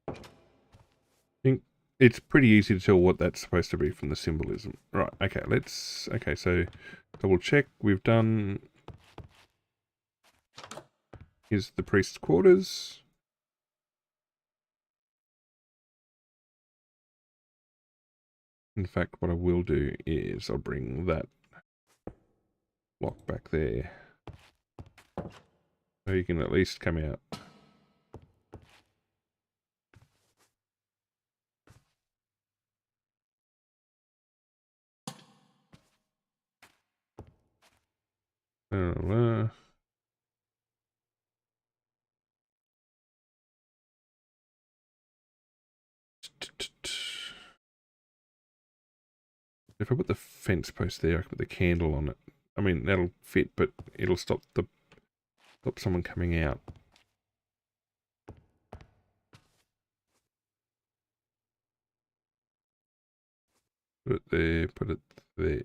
Speaker 1: I think it's pretty easy to tell what that's supposed to be from the symbolism. Right, okay, okay, so double check. We've done, here's the priest's quarters. In fact, what I will do is I'll bring that block back there. So you can at least come out. If I put the fence post there, I can put the candle on it. I mean, that'll fit, but it'll stop someone coming out. Put it there.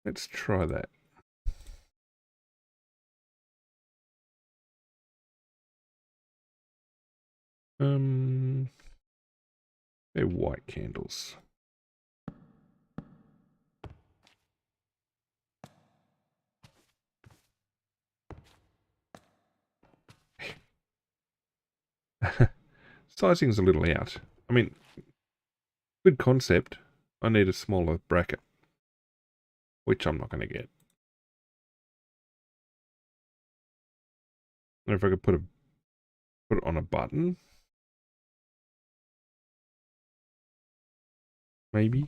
Speaker 1: Let's try that. They're white candles. Sizing's a little out. I mean, good concept. I need a smaller bracket, which I'm not going to get. And if I could put it on a button, maybe.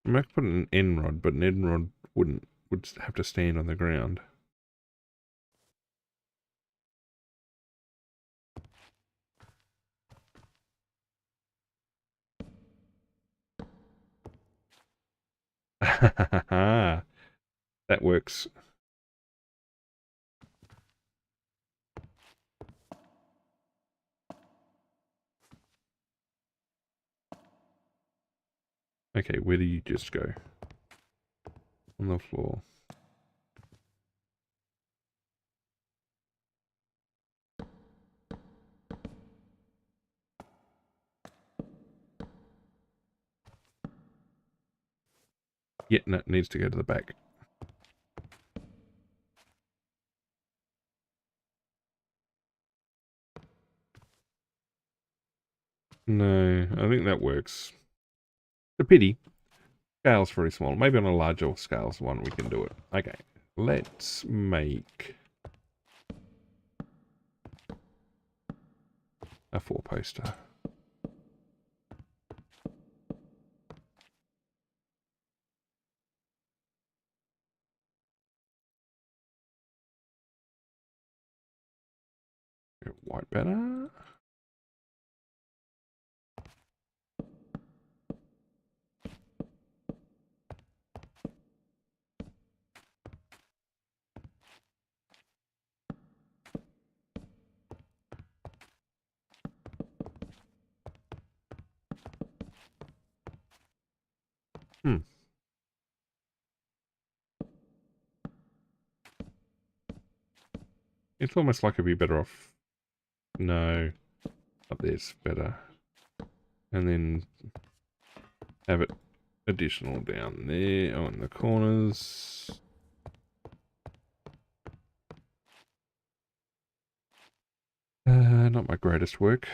Speaker 1: I might put an end rod, but an end rod would have to stand on the ground. That works. Okay, where do you just go? On the floor. Yeah, no, it needs to go to the back. No, I think that works. It's a pity. Scale's very small. Maybe on a larger scale one we can do it. Okay, let's make a 4-poster. White better. Hmm. It's almost like it'd be better off. No. Up there's better. And then have it additional down there on the corners. Not my greatest work.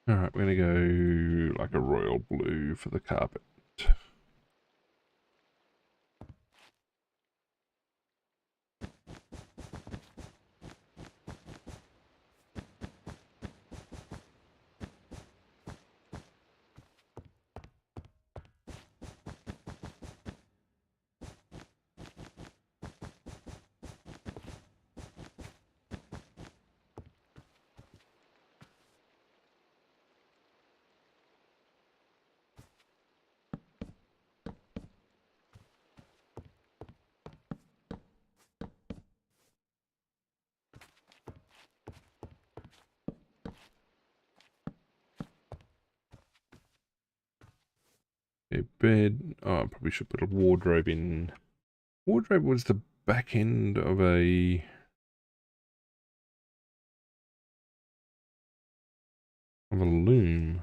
Speaker 1: Alright, we're going to go like a royal blue for the carpet. Okay, bed. Oh, I probably should put a wardrobe in. Wardrobe was the back end of a loom.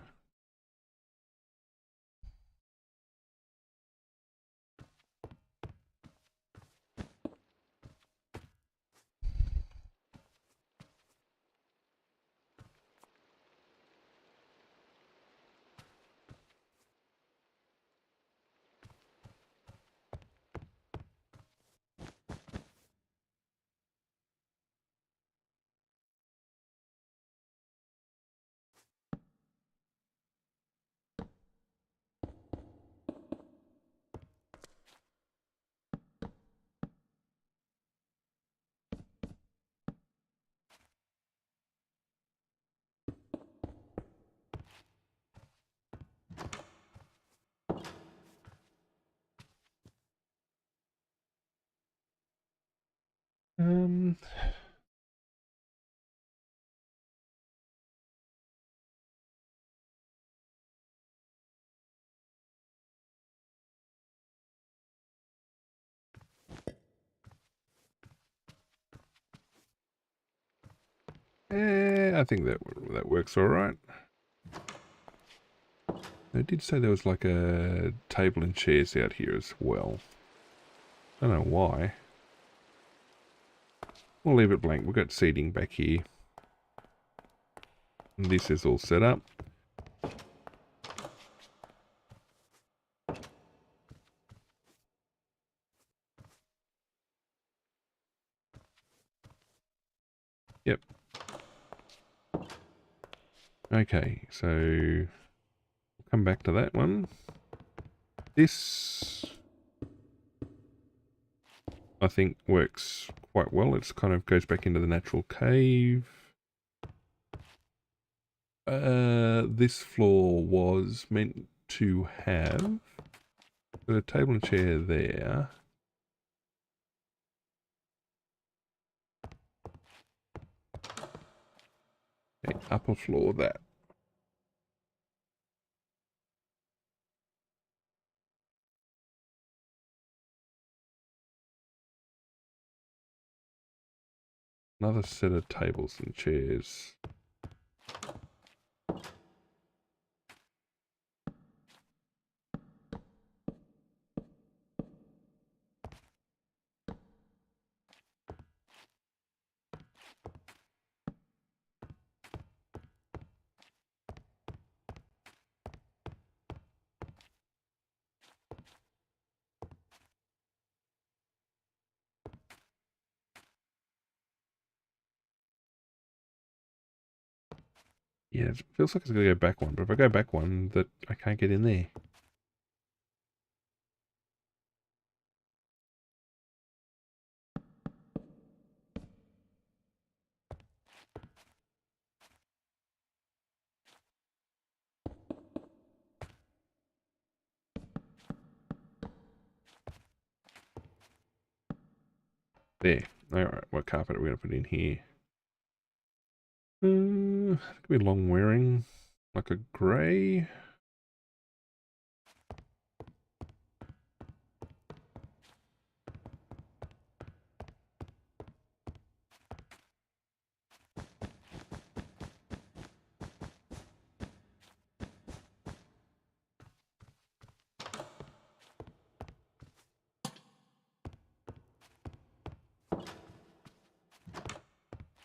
Speaker 1: Um, I think that works all right. They did say there was like a table and chairs out here as well. I don't know why. We'll leave it blank. We've got seating back here. And this is all set up. Yep. Okay, so we'll come back to that one. This, I think, works quite well. It kind of goes back into the natural cave. This floor was meant to have a table and chair there. Okay, upper floor that. Another set of tables and chairs. Yeah, it feels like it's going to go back one, but if I go back one, that I can't get in there. There. Alright, what carpet are we going to put in here? It could be long wearing, like a grey.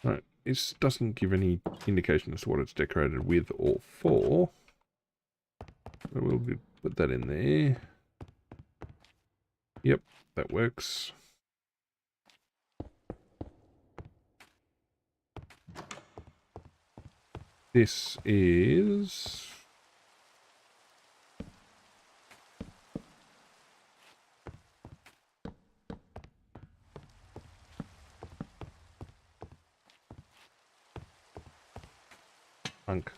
Speaker 1: Right, this doesn't give any indication as to what it's decorated with or for. So we'll put that in there. Yep, that works. This is... Punk.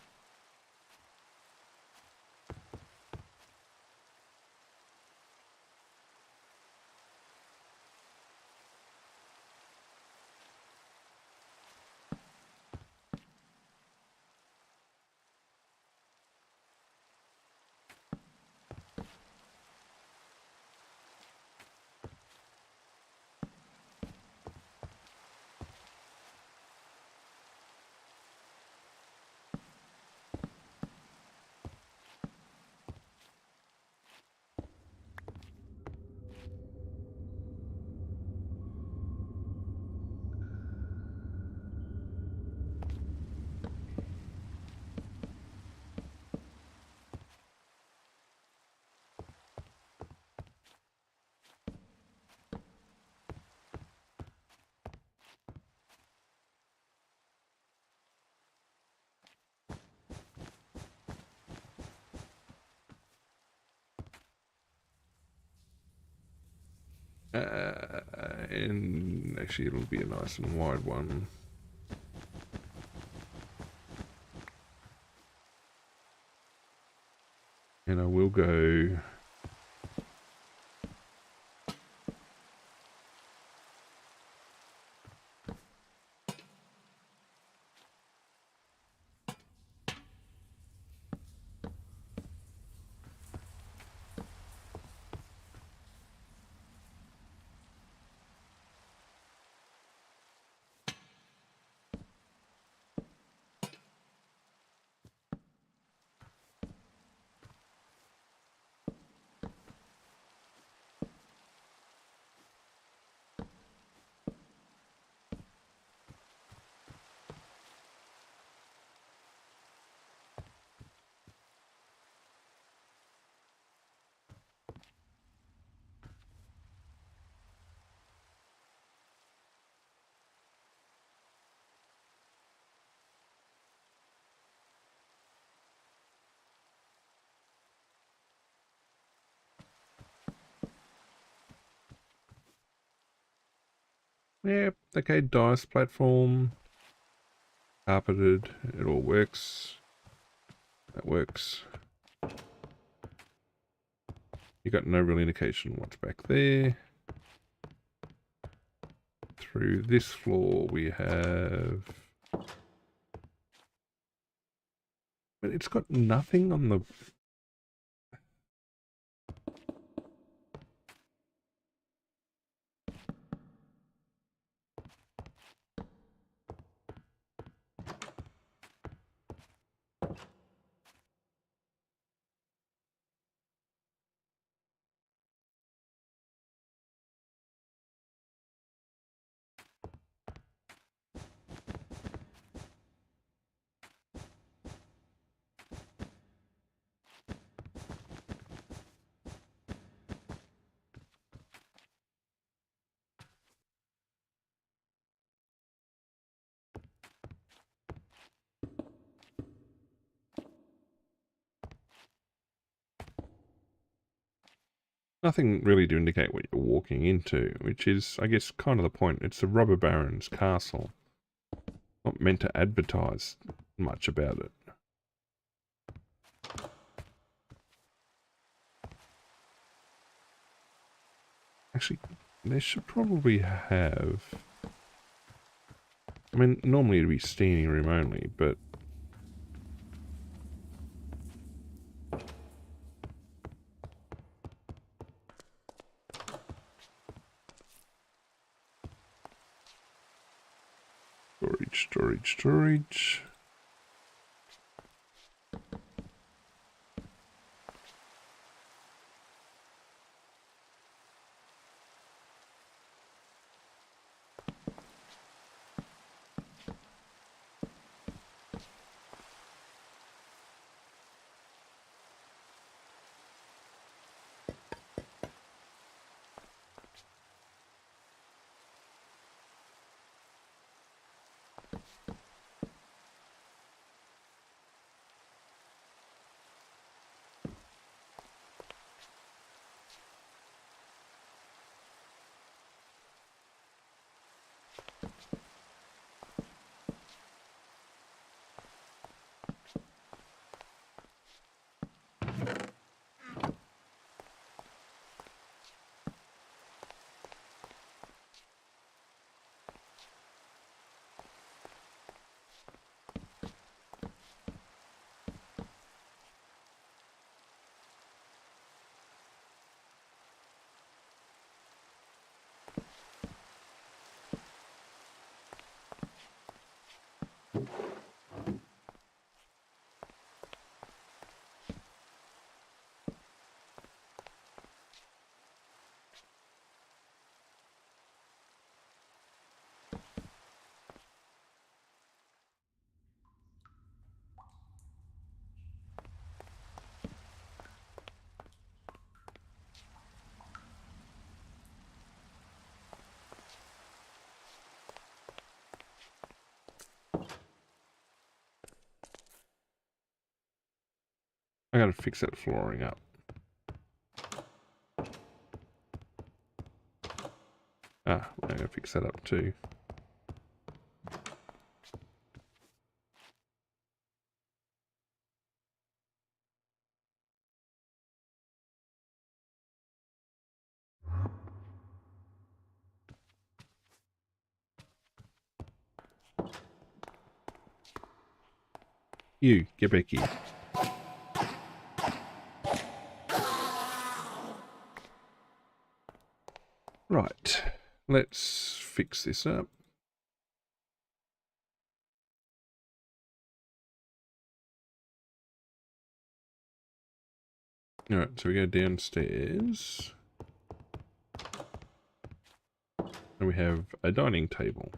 Speaker 1: And actually it'll be a nice and wide one. And I will go... Yeah, okay, dice platform, carpeted, it all works. That works. You got no real indication what's back there. Through this floor we have... But it's got nothing on the... Nothing really to indicate what you're walking into, which is, I guess, kind of the point. It's the robber baron's castle. Not meant to advertise much about it. Actually, they should probably have... I mean, normally it'd be standing room only, but... Storage. I gotta fix that flooring up. I gotta fix that up too. You, get back here. Right, let's fix this up. Alright, so we go downstairs. And we have a dining table.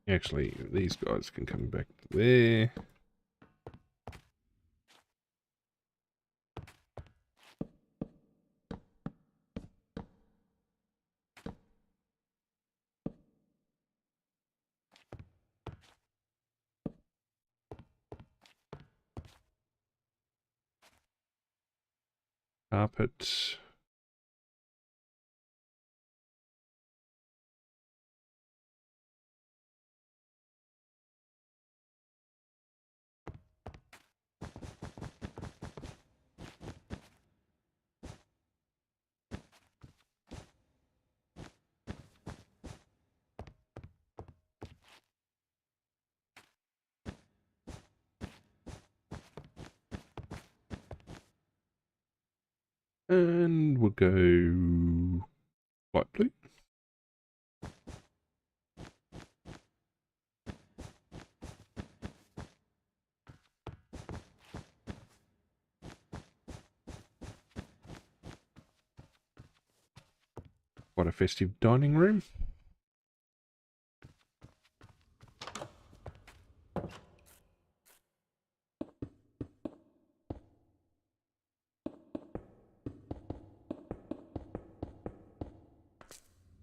Speaker 1: Actually, these guys can come back there. Carpet. And we'll go light blue. Quite a festive dining room.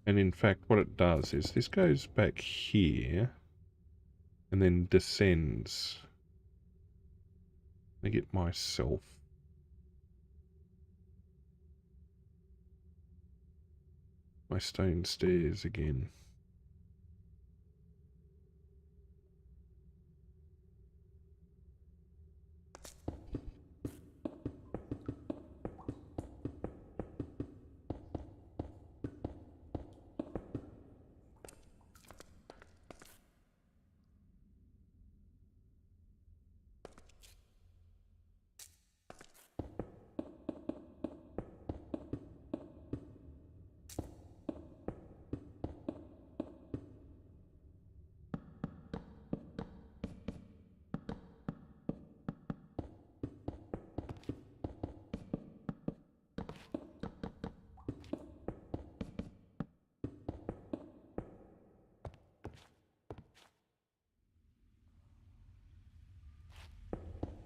Speaker 1: And in fact, what it does is this goes back here and then descends. I get myself my stone stairs again.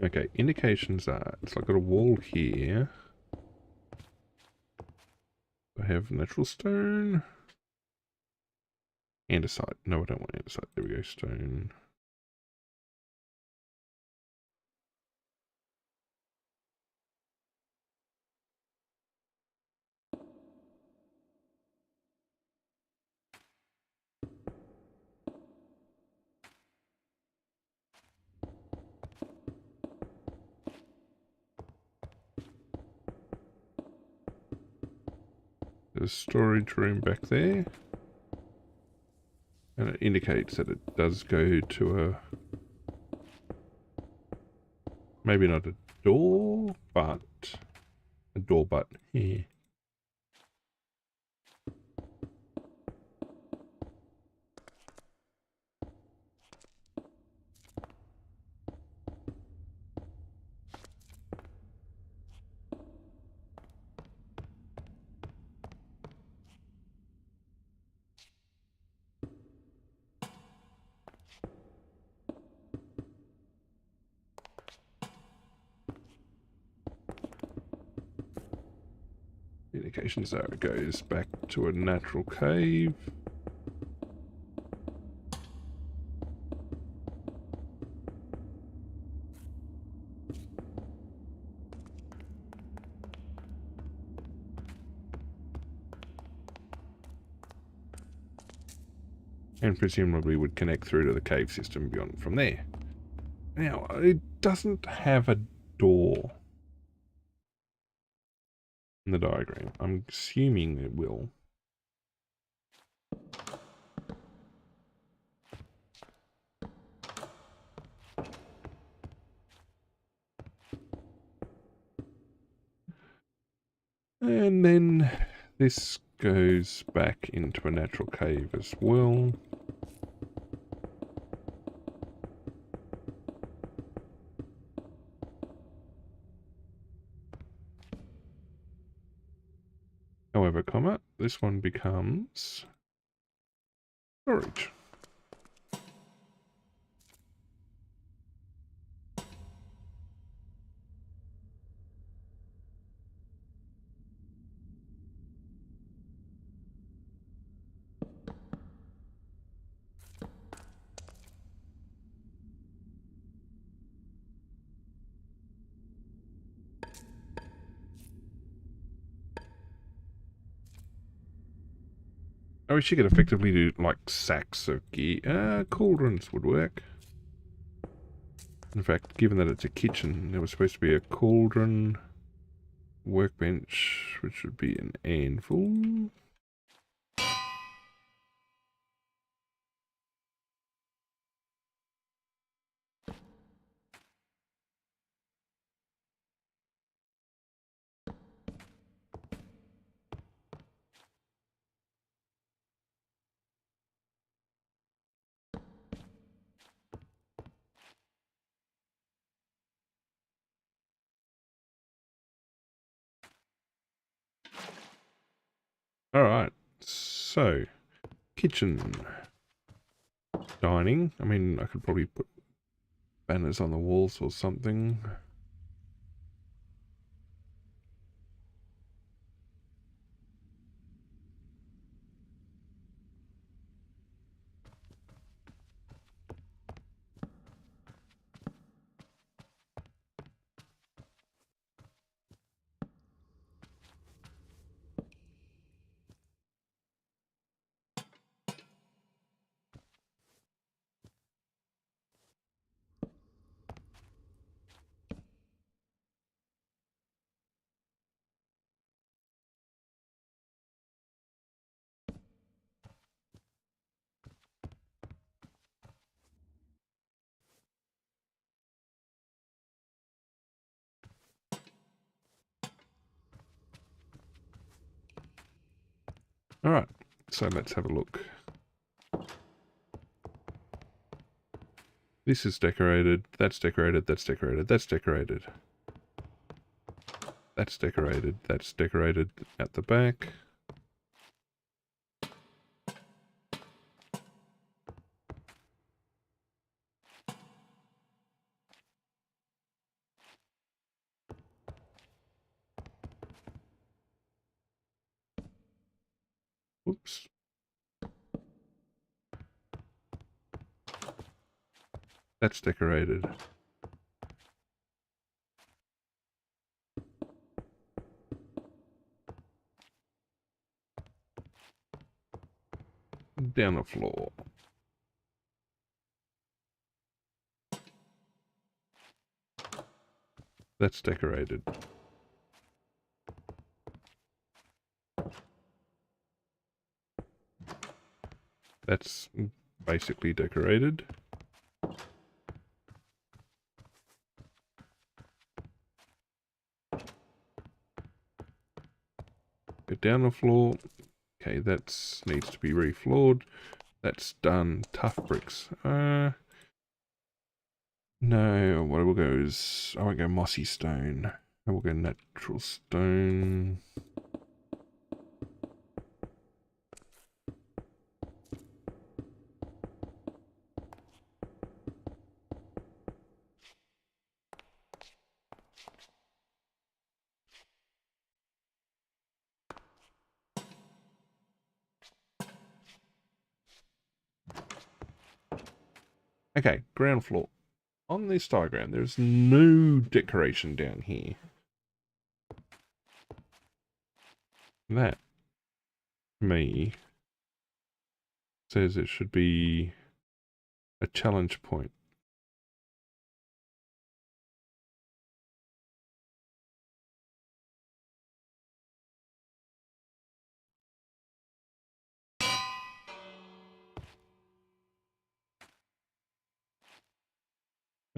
Speaker 1: Okay, indications are, it's like got a wall here. I have natural stone. Andesite. No, I don't want andesite. There we go, stone. There's a storage room back there. And it indicates that it does go to a... maybe not a door, but... a door button here. Indications are it goes back to a natural cave. And presumably would connect through to the cave system beyond from there. Now, it doesn't have a door in the diagram. I'm assuming it will. And then this goes back into a natural cave as well. However, this one becomes storage. Oh, we should could effectively do like sacks of gear. Cauldrons would work. In fact, given that it's a kitchen, there was supposed to be a cauldron, workbench, which would be an anvil. Alright, so, kitchen, dining. I mean, I could probably put banners on the walls or something. Alright, so let's have a look. This is decorated, that's decorated, that's decorated, that's decorated. That's decorated at the back. Whoops. That's decorated. Down the floor. That's decorated. That's basically decorated. Go down the floor. Okay, that needs to be refloored. That's done. Tough bricks. No, what I will go is, I won't go mossy stone. I will go natural stone. Okay, ground floor. On this diagram, there's no decoration down here. That, to me, says it should be a challenge point.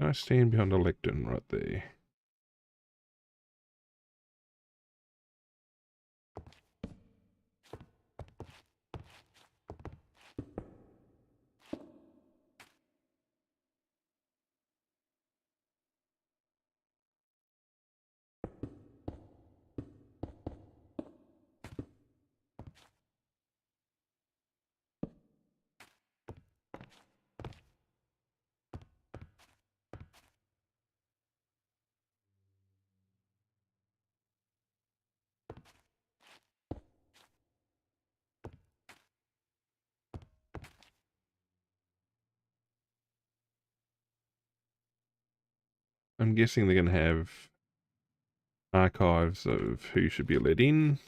Speaker 1: I stand behind a lectern right there. I'm guessing they're going to have archives of who should be let in.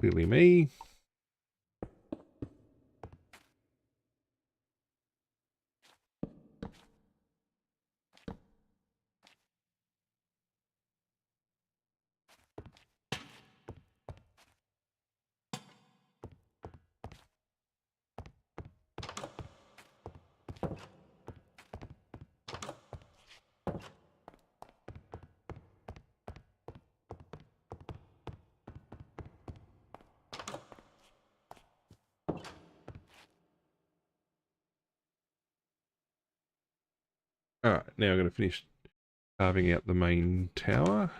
Speaker 1: Clearly me. Alright, now I'm going to finish carving out the main tower.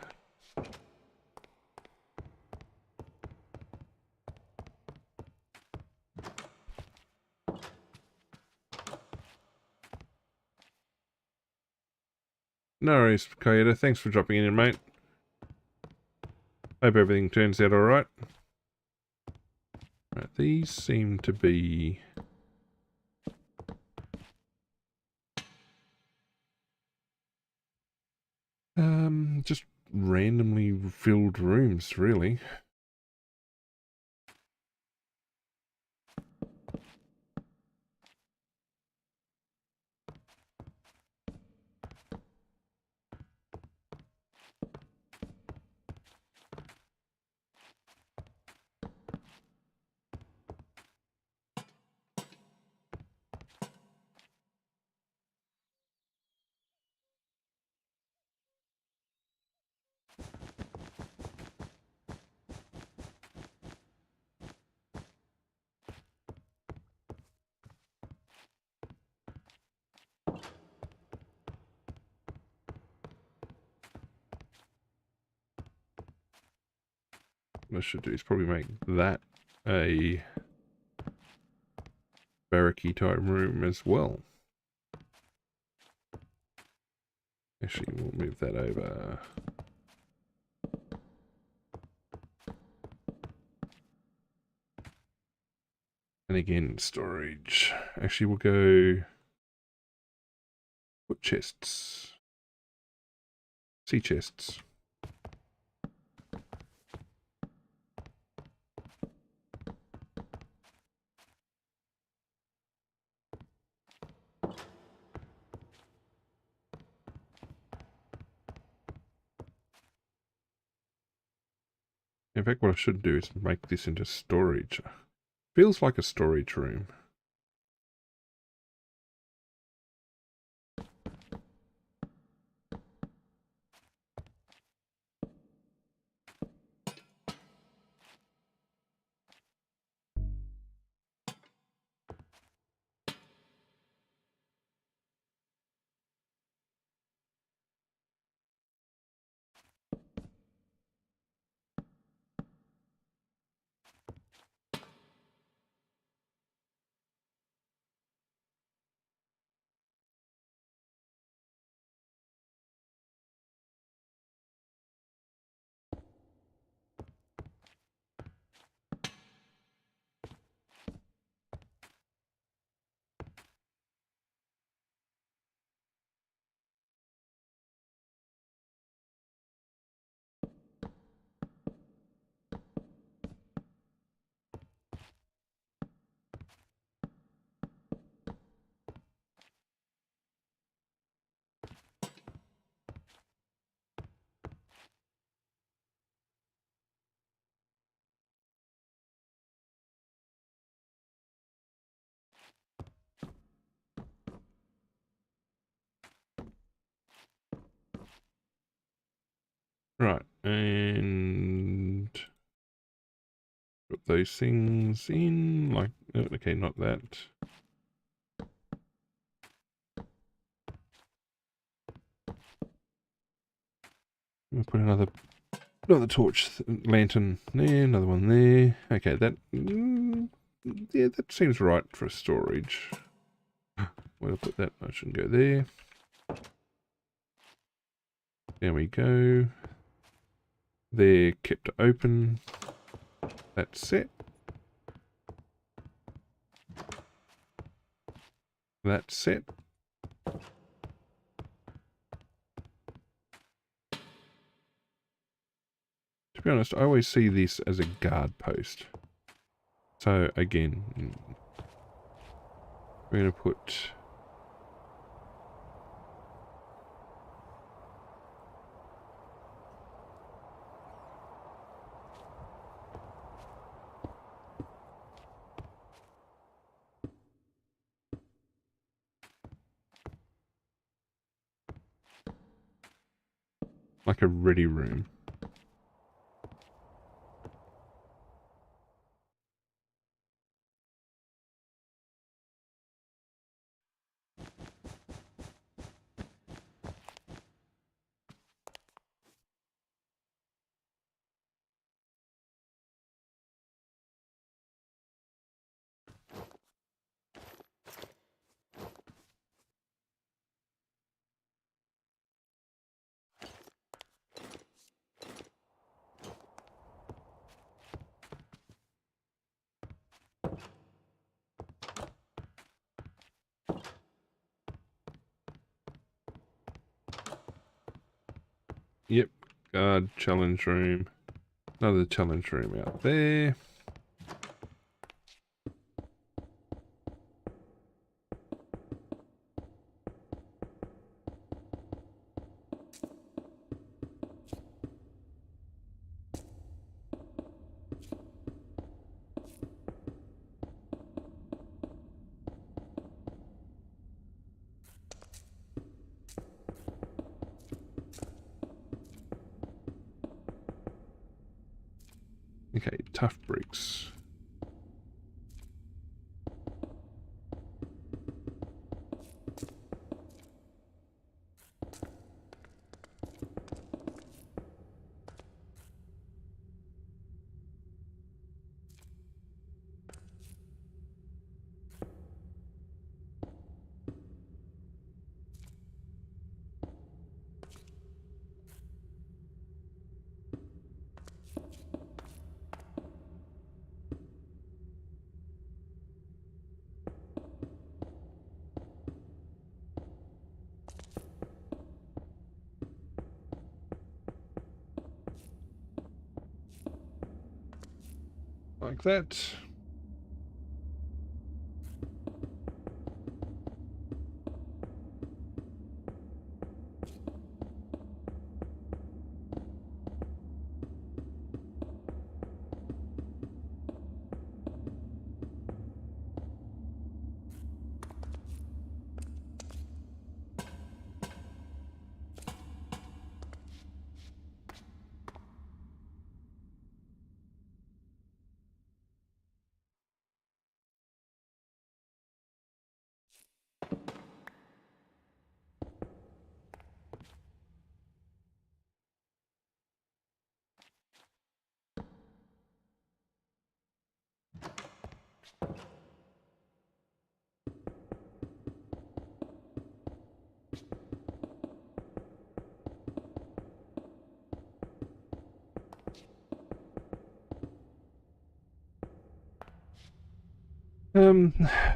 Speaker 1: No worries, Coyote. Thanks for dropping in, mate. Hope everything turns out alright. Right, these seem to be... just randomly filled rooms, really. What I should do is probably make that a barracky type room as well. Actually, we'll move that over. And again, storage. Actually, we'll go put chests. Sea chests. In fact, what I should do is make this into storage. Feels like a storage room. Right, and put those things in, like, okay, not that. We'll put another torch lantern there, another one there. Okay, that, yeah, that seems right for storage. We'll put that, I shouldn't go there. There we go. They're kept open. That's set. That's set. To to be honest, I always see this as a guard post. So again, we're going to put like a ready room. Yep, guard challenge room. Another challenge room out there. Okay, tough bricks. Like that.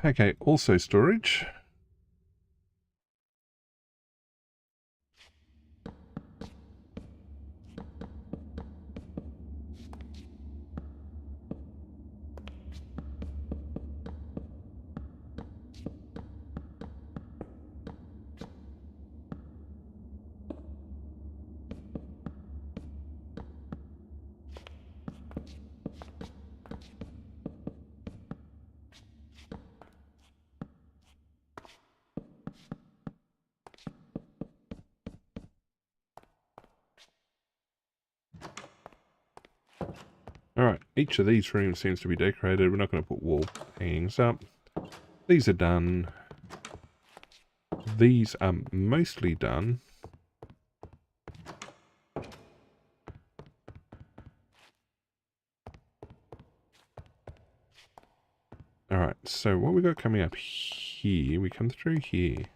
Speaker 1: Okay, also storage. Alright, each of these rooms seems to be decorated. We're not going to put wall hangings up. These are done. These are mostly done. Alright, so what we got coming up here, we come through here.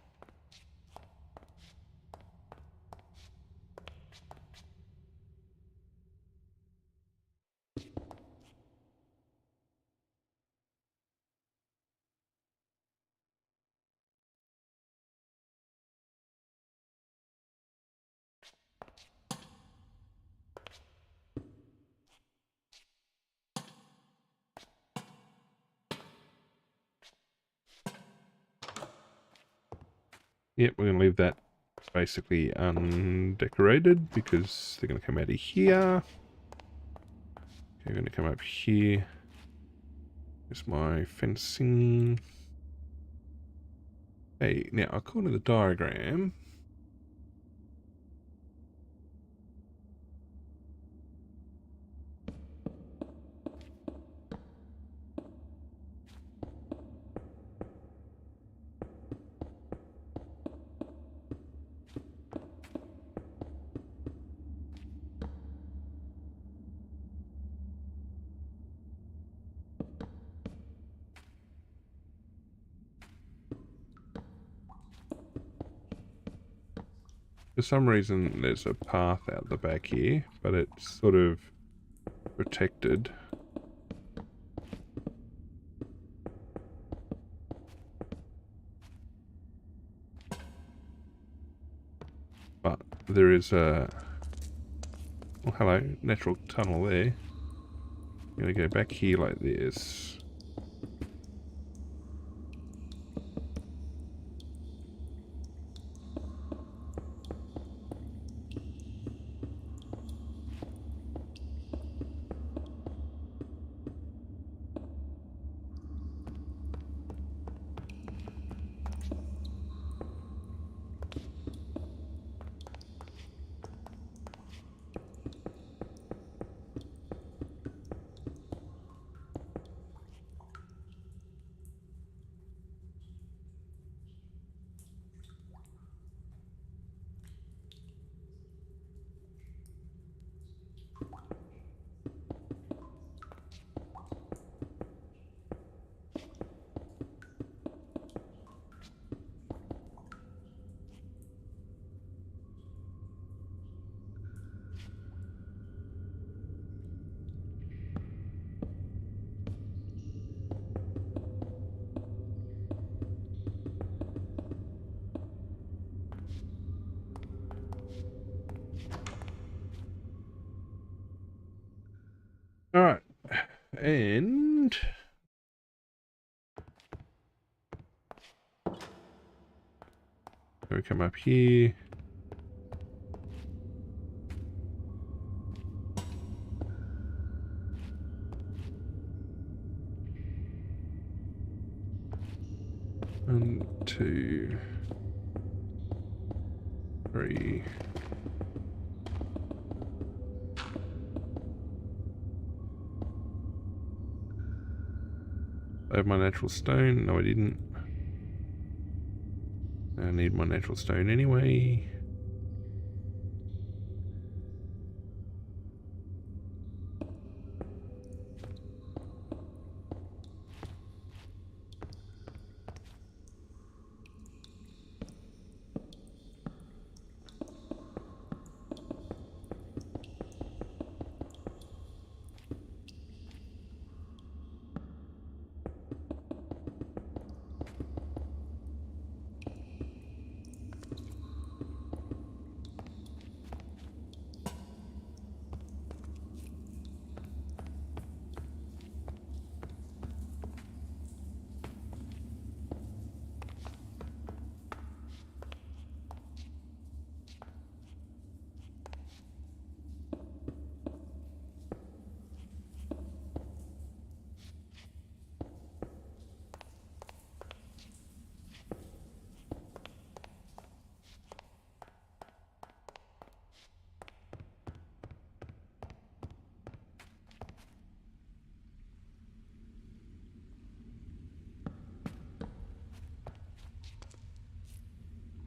Speaker 1: Yep, we're going to leave that basically undecorated because they're going to come out of here. They're going to come up here. Here's my fencing. Hey, now according to the diagram, for some reason there's a path out the back here, but it's sort of protected. But there is a, oh hello, natural tunnel there. I'm going to go back here like this. Alright, and we come up here. One, two, three. I have my natural stone. No, I didn't. I need my natural stone anyway.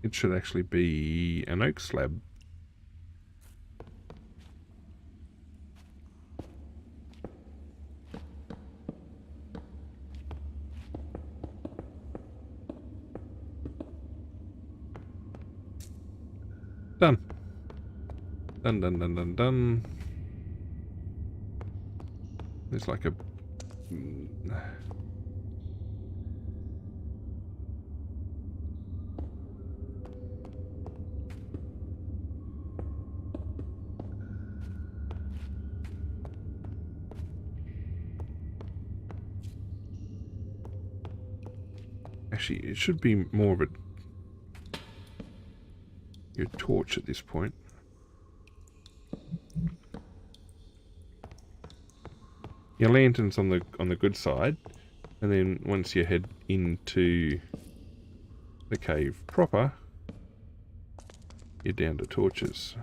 Speaker 1: It should actually be an oak slab. Done. Done, done, done, done, done. There's like a... Actually, it should be more of a your torch at this point. Your lantern's on the good side, and then once you head into the cave proper, you're down to torches.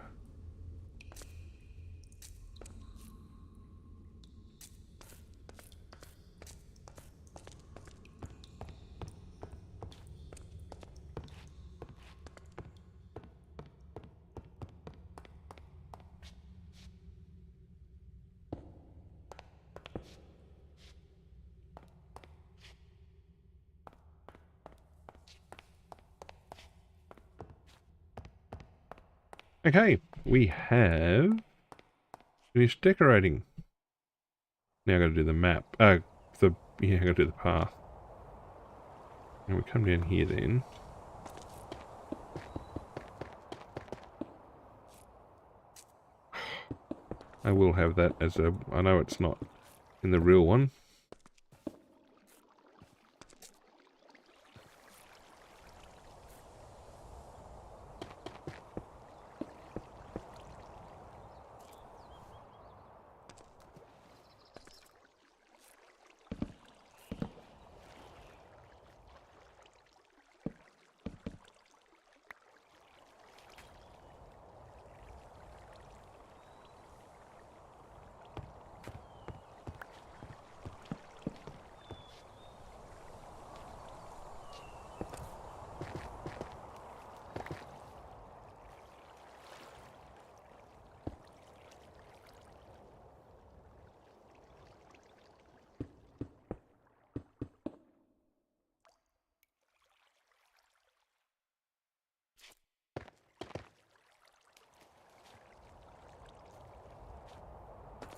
Speaker 1: Okay, we have finished decorating. Now I've got to do the map. Yeah, I've got to do the path. And we come down here then. I will have that as a... I know it's not in the real one.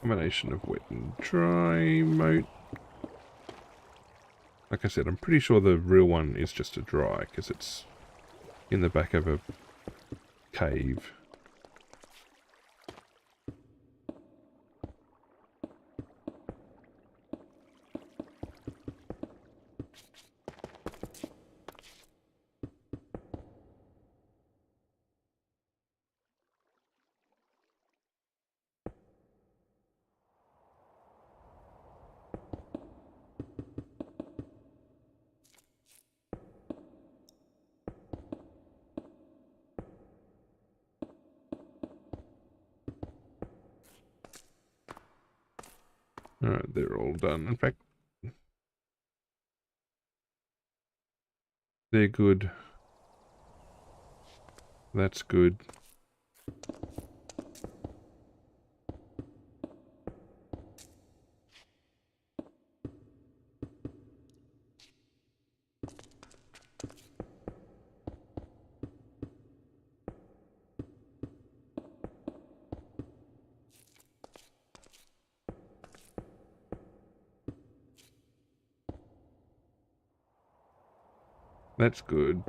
Speaker 1: Combination of wet and dry moat. Like I said, I'm pretty sure the real one is just a dry, because it's in the back of a cave. Alright, they're all done. In fact, they're good. That's good. That's good.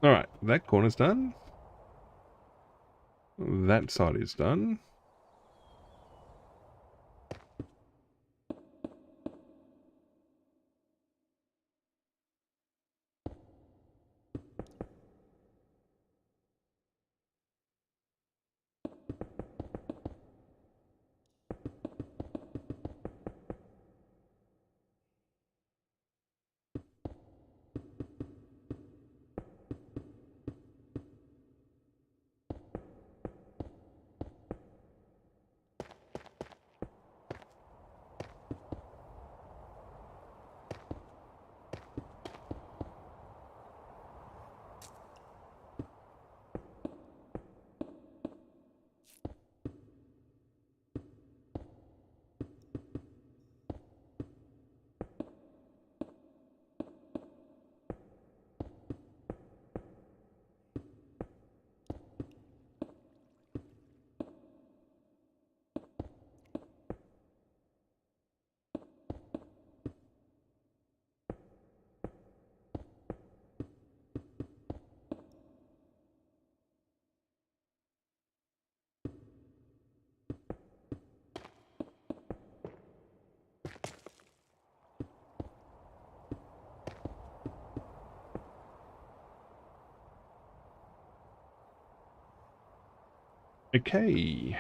Speaker 1: Alright, that corner's done. That side is done. Okay.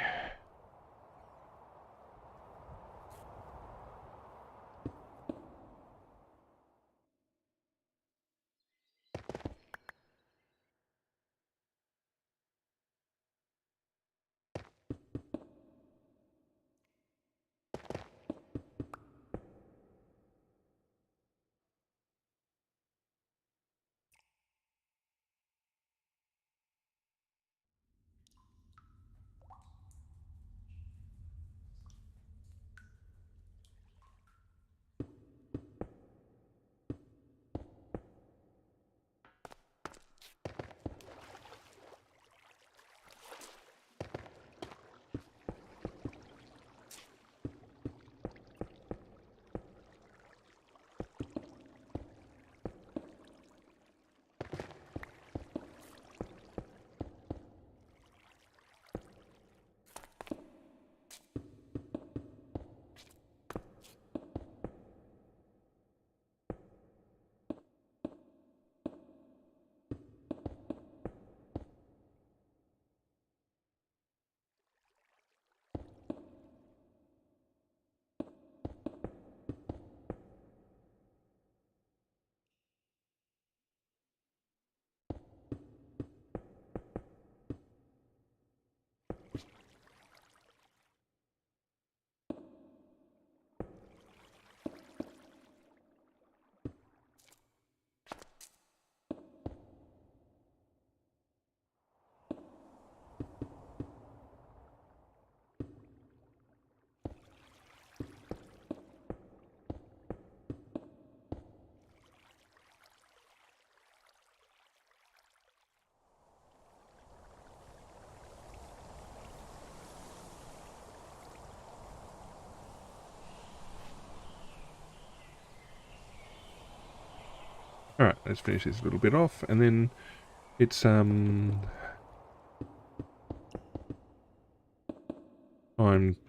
Speaker 1: All right, let's finish this a little bit off, and then it's time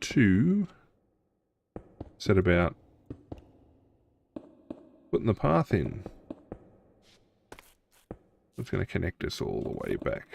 Speaker 1: to set about putting the path in. It's going to connect us all the way back.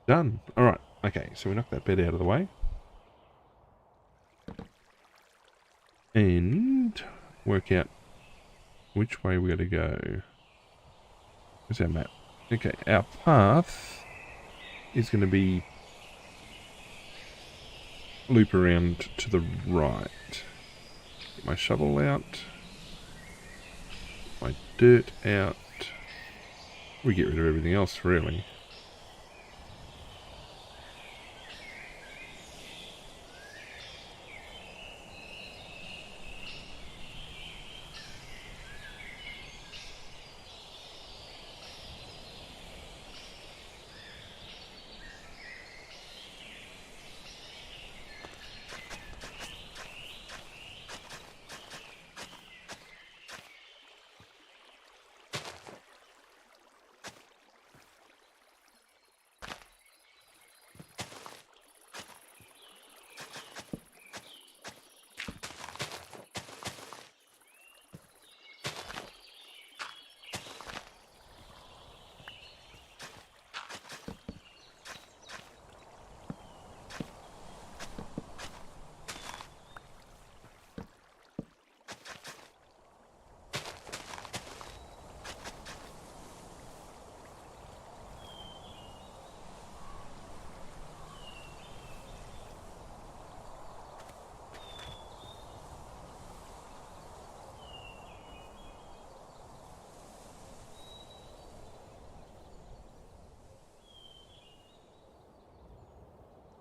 Speaker 1: Done. All right. Okay, so we knocked that bed out of the way. And work out which way we're going to go. Where's our map? Okay, our path is going to be loop around to the right. Get my shovel out. My dirt out. We get rid of everything else, really.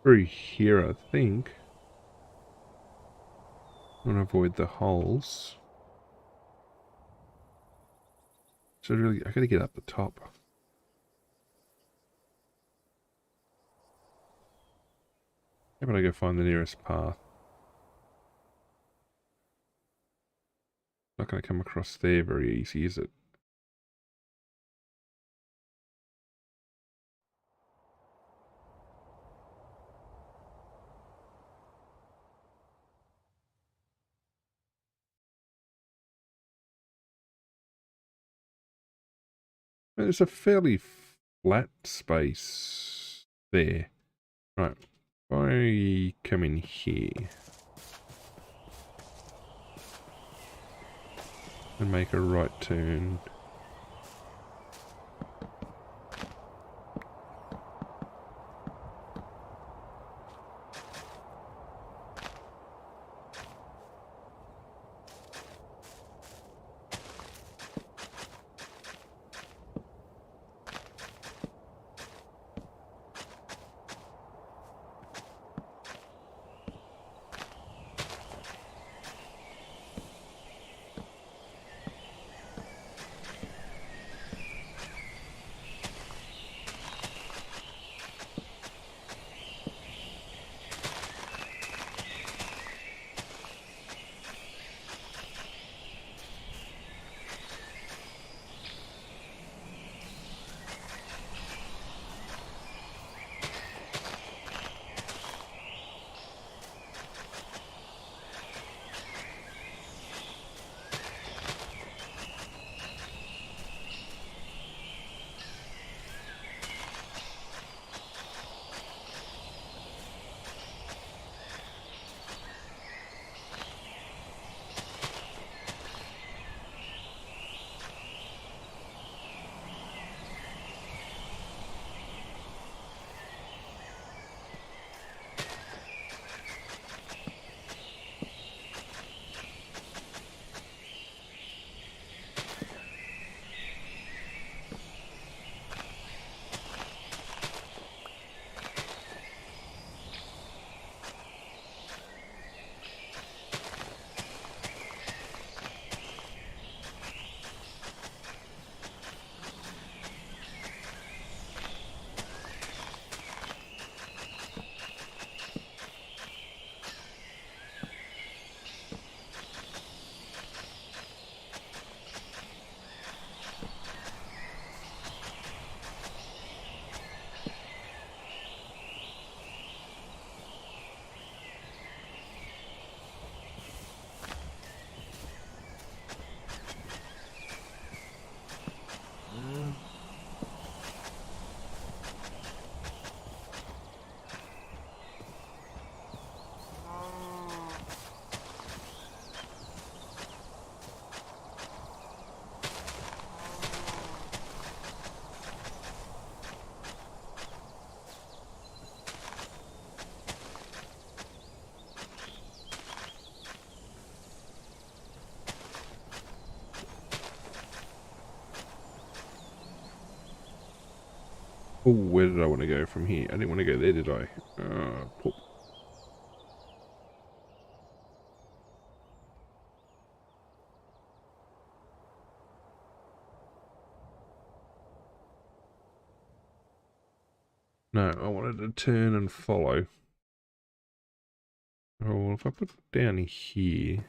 Speaker 1: through here, I think. I want to avoid the holes. So really, I gotta get up the top. How about I go find the nearest path? Not gonna come across there very easy, is it? There's a fairly flat space there. Right, if I come in here and make a right turn. Oh, where did I want to go from here? I didn't want to go there, did I? Poop. No, I wanted to turn and follow. Oh, well, if I put it down here...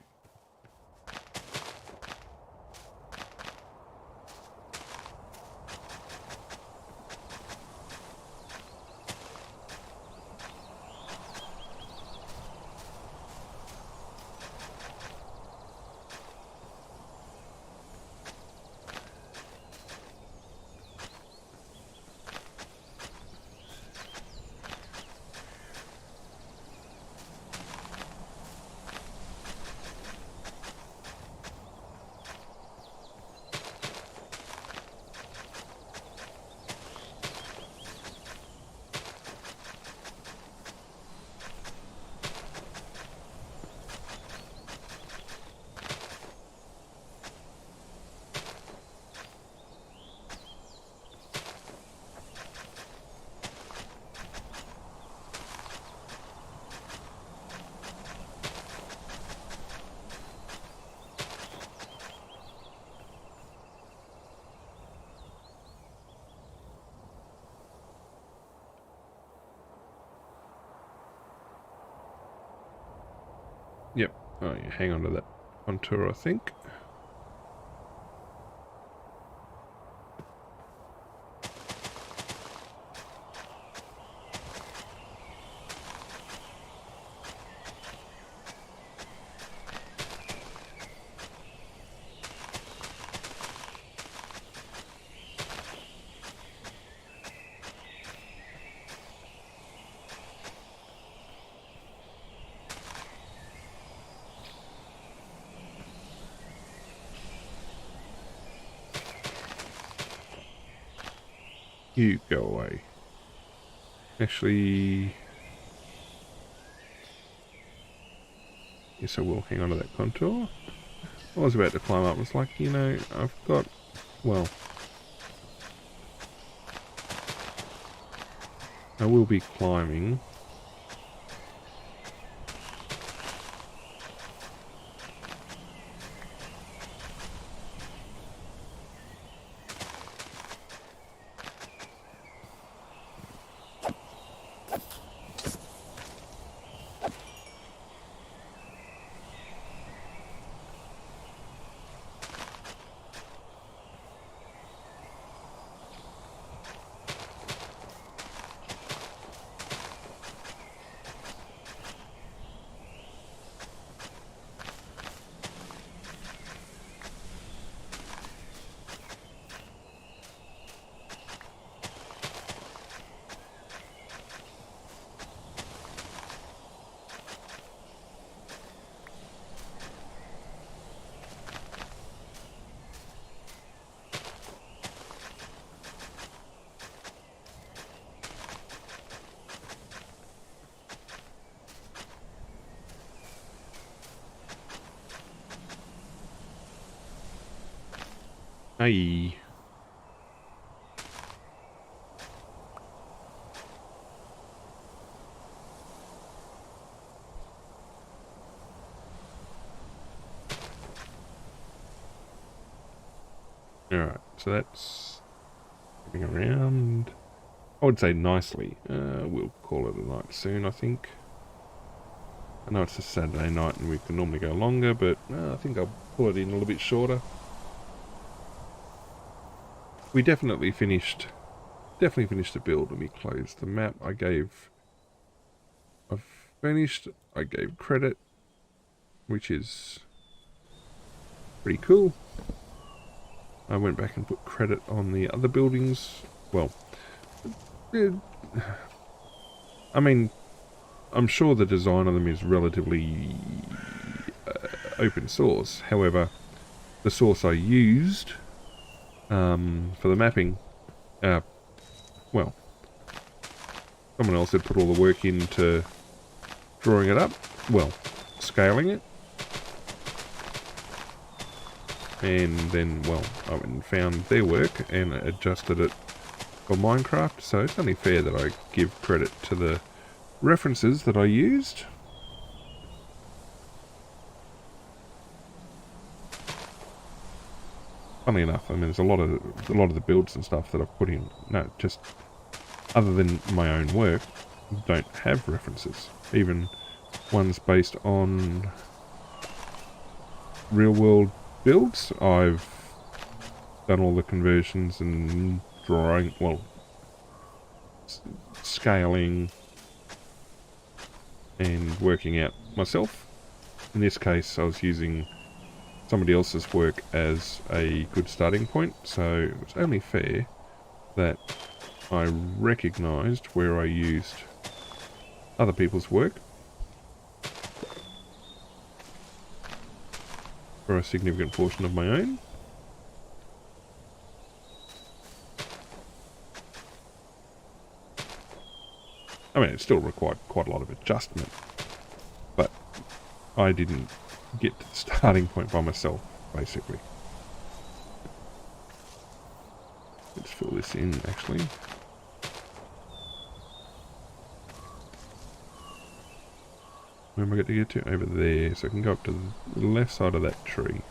Speaker 1: Yep. Oh, yeah, hang on to that contour, I think. You go away. Actually, yes, I will hang on to that contour. I was about to climb up. It's like, you know, I've got, well, I will be climbing. Hey. Alright, so that's getting around. I would say nicely. We'll call it a night soon, I think. I know it's a Saturday night and we can normally go longer, but I think I'll pull it in a little bit shorter. We definitely finished the build. Let me close the map. I've finished. I gave credit, which is pretty cool. I went back and put credit on the other buildings. Well, I mean, I'm sure the design of them is relatively open source. However, the source I used for the mapping, well, someone else had put all the work into drawing it up, well, scaling it, and then, well, I went and found their work and adjusted it for Minecraft, so it's only fair that I give credit to the references that I used. Funnily enough, I mean, there's a lot of the builds and stuff that I've put in, no, just other than my own work, don't have references. Even ones based on real world builds, I've done all the conversions and drawing, well, scaling and working out myself. In this case, I was using somebody else's work as a good starting point, so it's only fair that I recognised where I used other people's work for a significant portion of my own. I mean, it still required quite a lot of adjustment, but I didn't get to the starting point by myself, basically. Let's fill this in, actually. Where am I going to get to? Over there, so I can go up to the left side of that tree.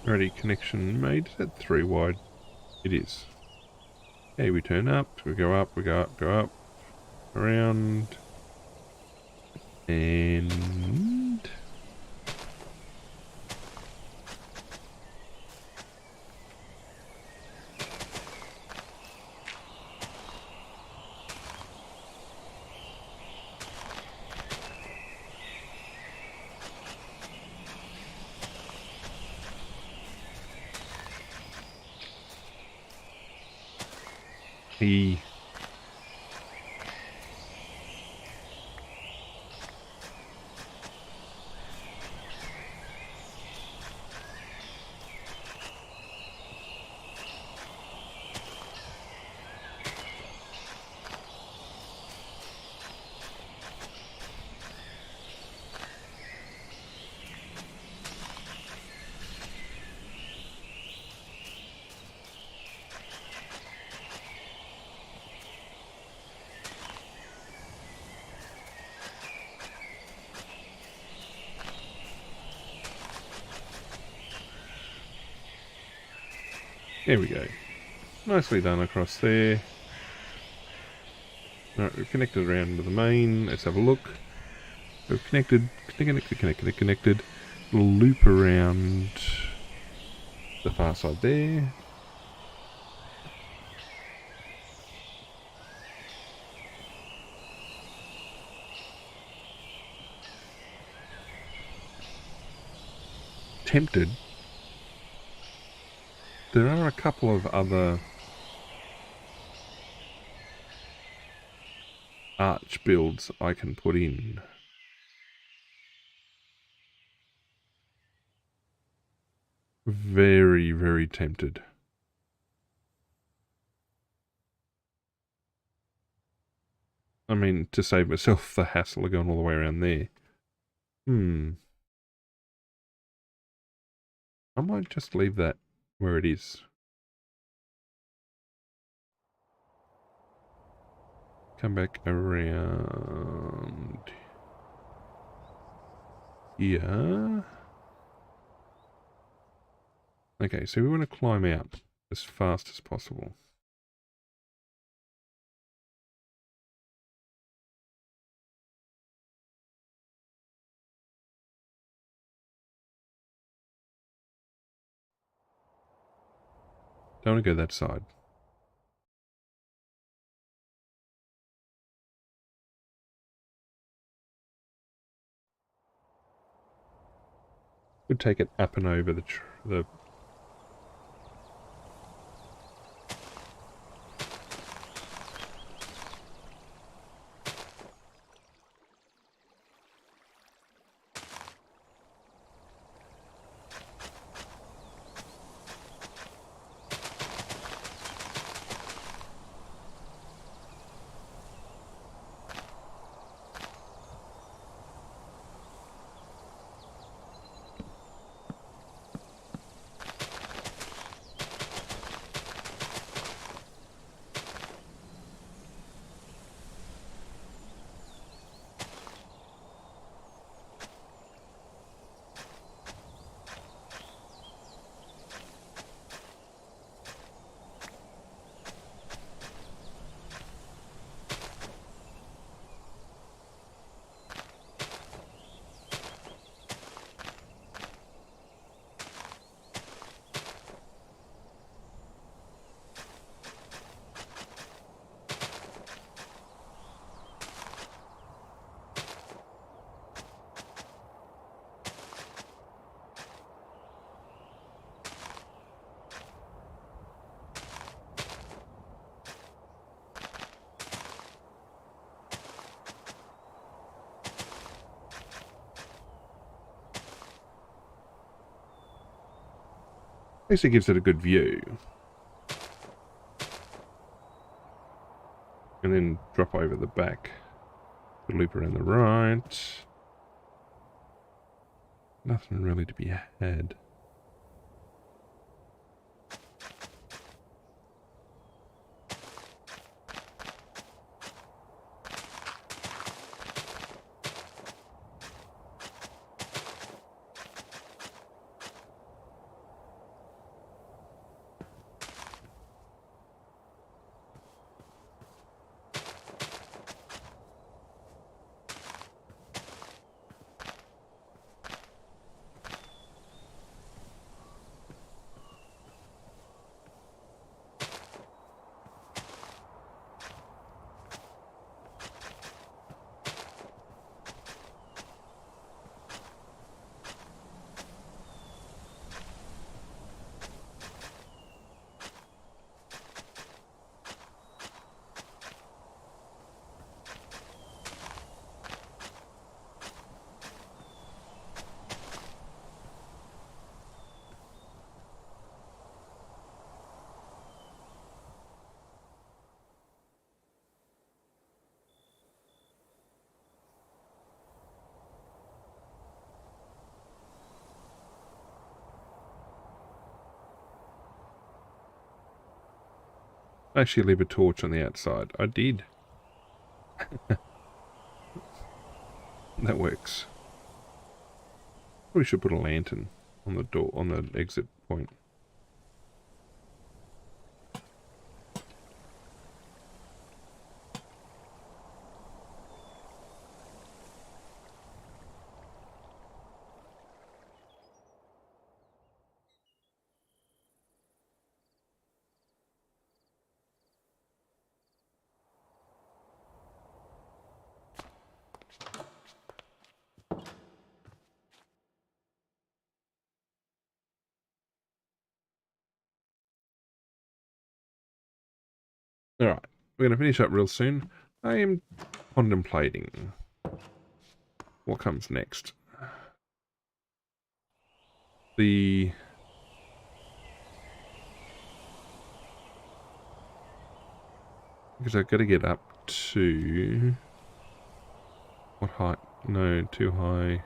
Speaker 1: Already connection made. Is that 3 wide? It is. Okay, we turn up, we go up, we go up, go up, around, and he there we go. Nicely done across there. Alright, we've connected around to the main. Let's have a look. We've connected. Little loop around the far side there. Tempted. There are a couple of other arch builds I can put in. Very, very tempted. I mean, to save myself the hassle of going all the way around there. I might just leave that where it is. Come back around here. Okay, so we want to climb out as fast as possible. Don't want to go that side. Would take it up and over the At least it gives it a good view. And then drop over the back. Loop around the right. Nothing really to be had. Actually leave a torch on the outside. I did. That works. Probably should put a lantern on the door, on the exit point. Alright, we're going to finish up real soon. I am contemplating what comes next. Because I've got to get up to... What height? No, too high.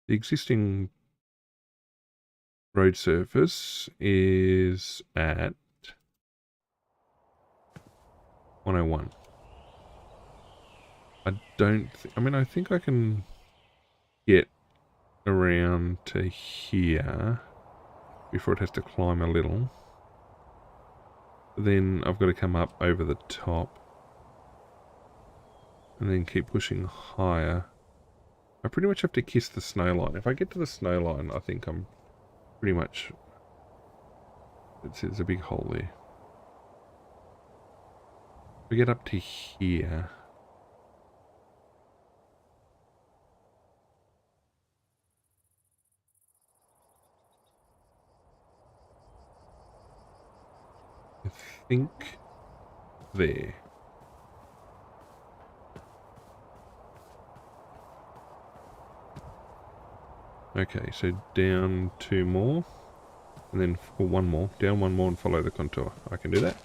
Speaker 1: The existing road surface is at 101. I think I can get around to here before it has to climb a little. Then I've got to come up over the top and then keep pushing higher. I pretty much have to kiss the snow line. If I get to the snow line, I think I'm pretty much... There's a big hole there. If we get up to here... I think there. Okay, so down 2 more, and then one more, down 1 more and follow the contour. I can do that.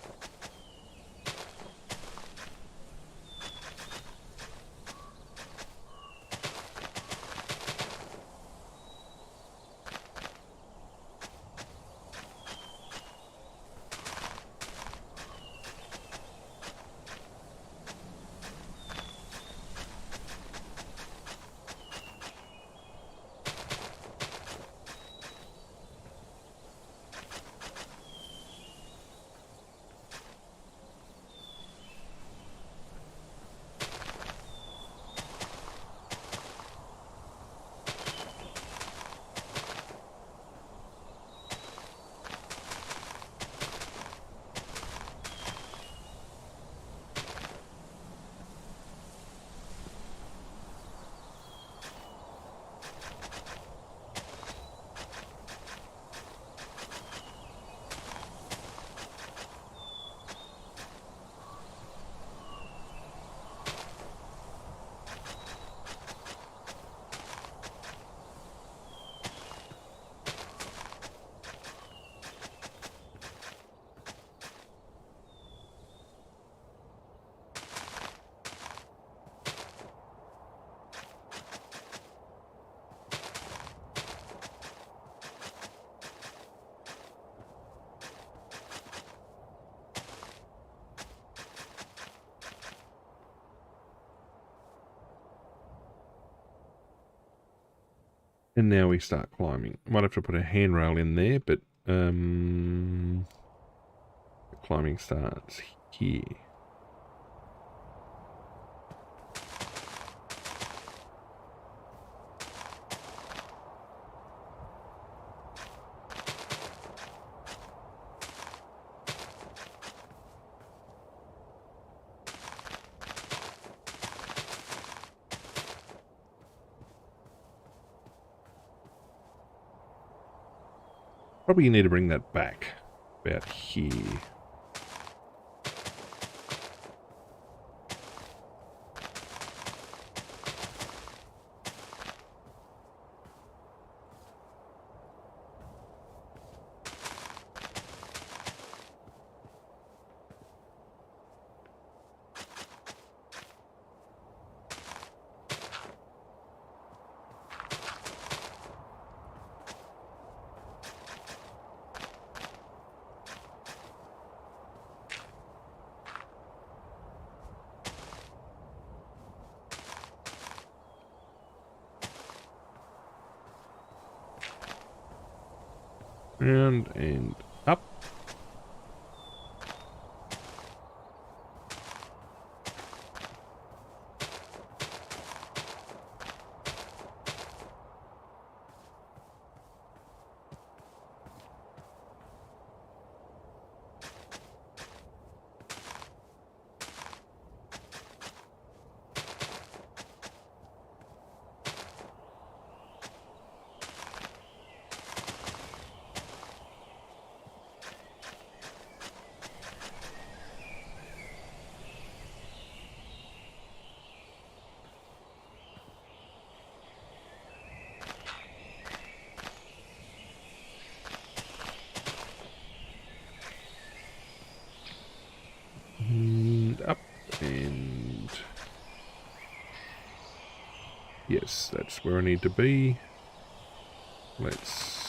Speaker 1: And now we start climbing. Might have to put a handrail in there, but the climbing starts here. Probably need to bring that back about here. Round and up. And up and yes, that's where I need to be. Let's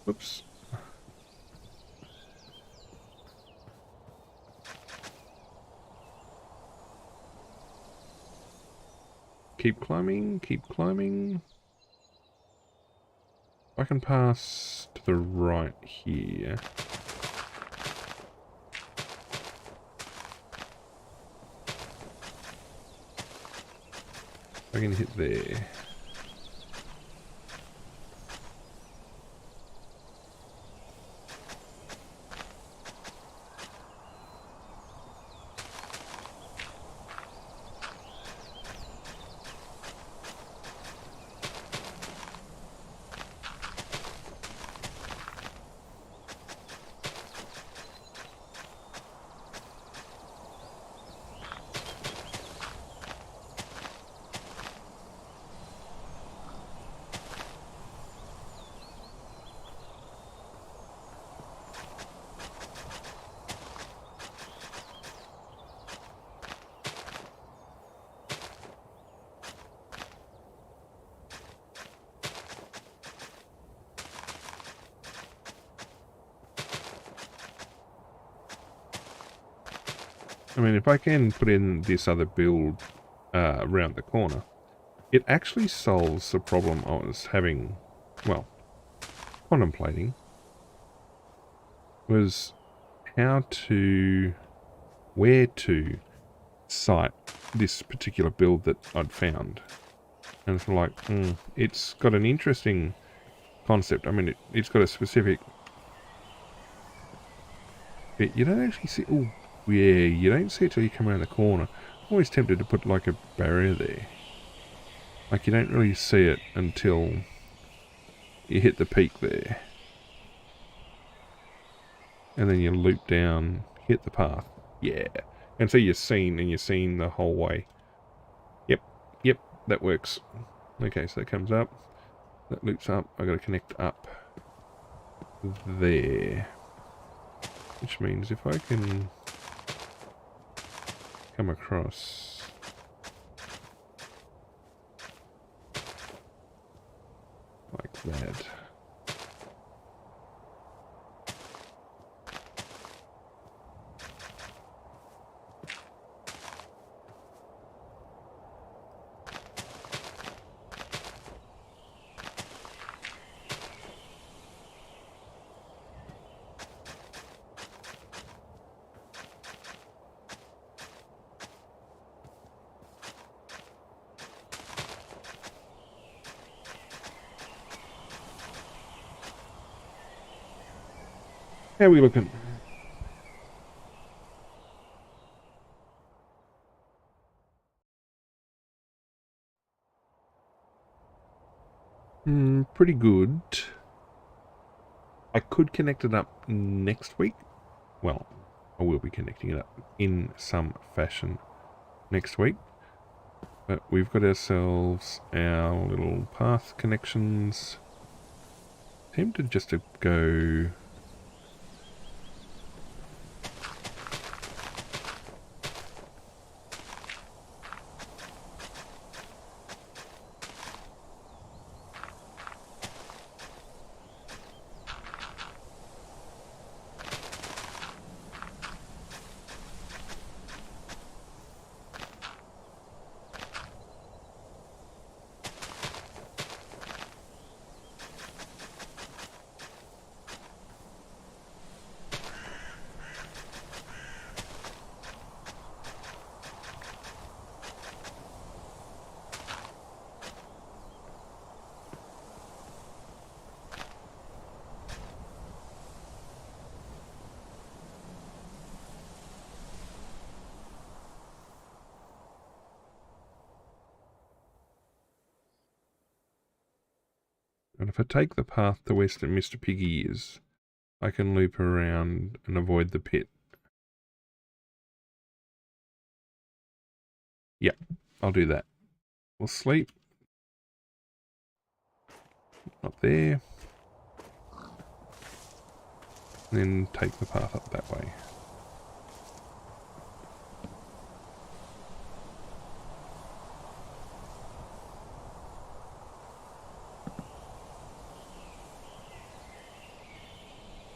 Speaker 1: oops. Keep climbing, keep climbing. I can pass to the right here. I can hit there. I mean, if I can put in this other build around the corner, it actually solves the problem I was having, well, contemplating, was where to site this particular build that I'd found. And it's like, it's got an interesting concept. I mean, it's got a specific bit. You don't actually see, oh, yeah, you don't see it till you come around the corner. I'm always tempted to put like a barrier there. Like, you don't really see it until you hit the peak there. And then you loop down, hit the path. Yeah. And so you're seen the whole way. Yep, that works. Okay, so that comes up. That loops up. I gotta connect up there. Which means if I can come across like that. How are we looking? Pretty good. I could connect it up next week. Well, I will be connecting it up in some fashion next week. But we've got ourselves our little path connections Tempted just to go... And if I take the path to where Mr. Piggy is, I can loop around and avoid the pit. Yeah, I'll do that. We'll sleep. Up there. And then take the path up that way.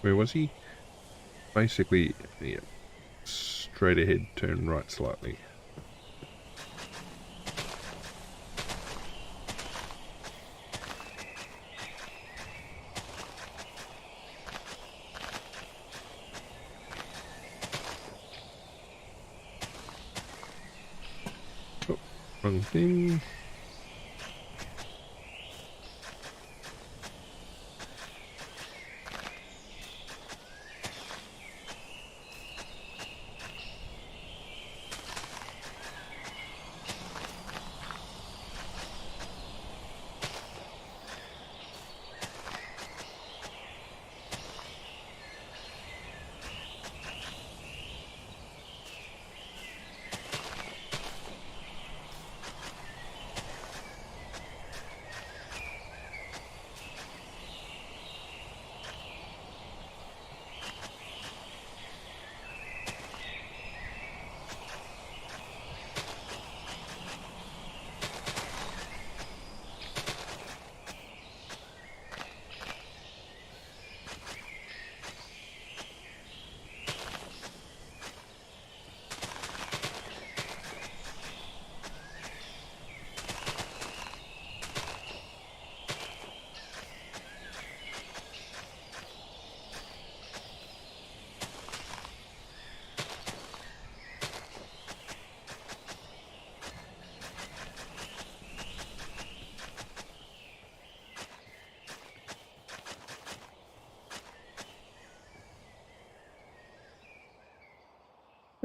Speaker 1: Where was he? Basically, yeah, straight ahead, turn right slightly. Oh, wrong thing.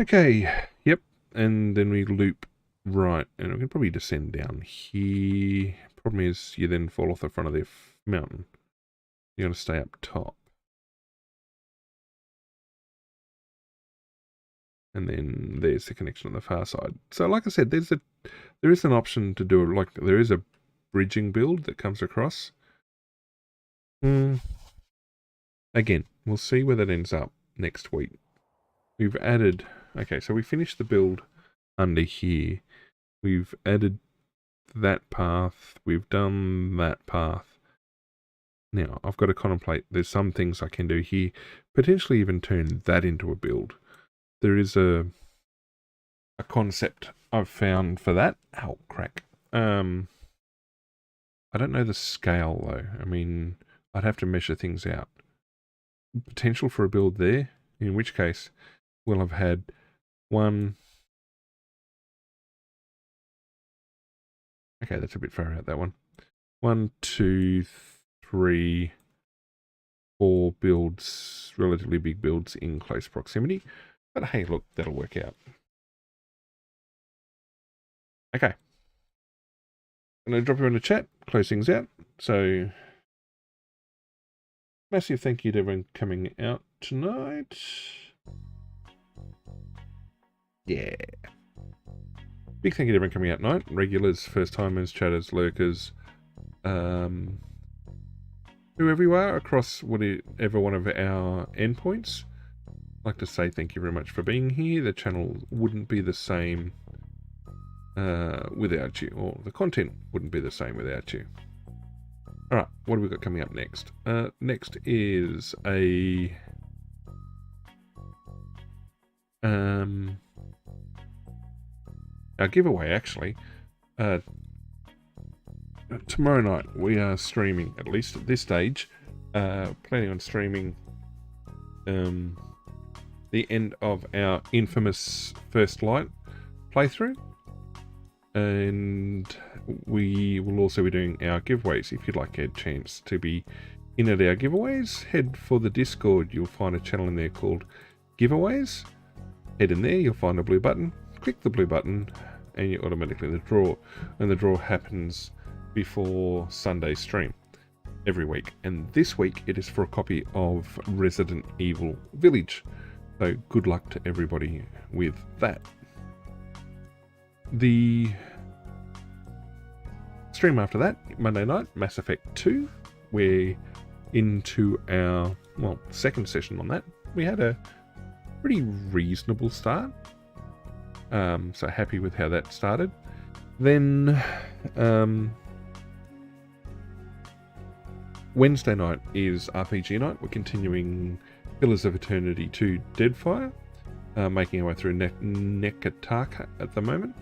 Speaker 1: Okay, yep, and then we loop right, and we can probably descend down here. Problem is, you then fall off the front of the mountain. You got to stay up top. And then there's the connection on the far side. So like I said, there is an option to do it, like there is a bridging build that comes across. Again, we'll see where that ends up next week. We've added, okay, so we finished the build under here. We've added that path. We've done that path. Now, I've got to contemplate, there's some things I can do here. Potentially even turn that into a build. There is a concept I've found for that. Oh, crack. I don't know the scale, though. I mean, I'd have to measure things out. Potential for a build there, in which case we'll have had one... Okay, that's a bit far out, that one. 1, 2, 3, 4 builds, relatively big builds in close proximity. But hey, look, that'll work out. Okay. I'm going to drop you in the chat, close things out. So, massive thank you to everyone coming out tonight. Yeah. Big thank you to everyone coming out tonight. Regulars, first timers, chatters, lurkers. Who whoever you are across whatever one of our endpoints. I'd like to say thank you very much for being here. The channel wouldn't be the same without you, or the content wouldn't be the same without you. Alright, what have we got coming up next? Next is a our giveaway, actually. Tomorrow night we are streaming, at least at this stage, planning on streaming the end of our infamous First Light playthrough, and we will also be doing our giveaways. If you'd like a chance to be in at our giveaways, head for the Discord. You'll find a channel in there called Giveaways. Head in there, you'll find a blue button, click the blue button, and you're automatically in the draw. And the draw happens before Sunday stream every week. And this week it is for a copy of Resident Evil Village. So good luck to everybody with that. The stream after that, Monday night, Mass Effect 2. We're into our, well, second session on that. We had a pretty reasonable start. So happy with how that started. Then Wednesday night is RPG night. We're continuing Pillars of Eternity 2 Deadfire, making our way through Nekataka at the moment.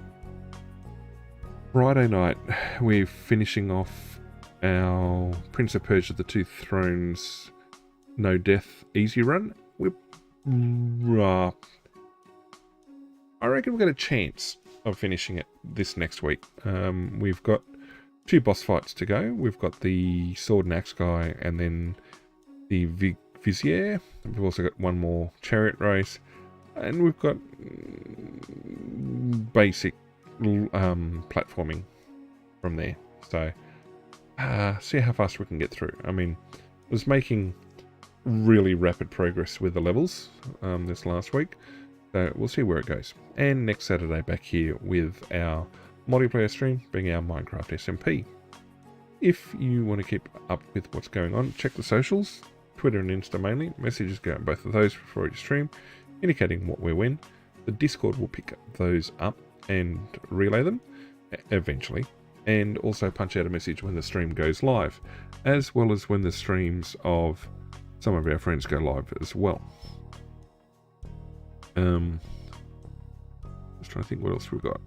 Speaker 1: Friday night, we're finishing off our Prince of Persia The Two Thrones No Death easy run. I reckon we've got a chance of finishing it this next week. We've got 2 boss fights to go. We've got the Sword and Axe guy, and then the Vizier. We've also got one more chariot race, and we've got basic platforming from there. So see how fast we can get through. I mean, I was making really rapid progress with the levels this last week, so we'll see where it goes. And next Saturday back here with our multiplayer stream, being our Minecraft SMP. If you want to keep up with what's going on, check the socials, Twitter and Insta mainly. Messages go out both of those before each stream, indicating what we're when. The Discord will pick those up and relay them eventually, and also punch out a message when the stream goes live, as well as when the streams of some of our friends go live as well. Just trying to think what else we've got.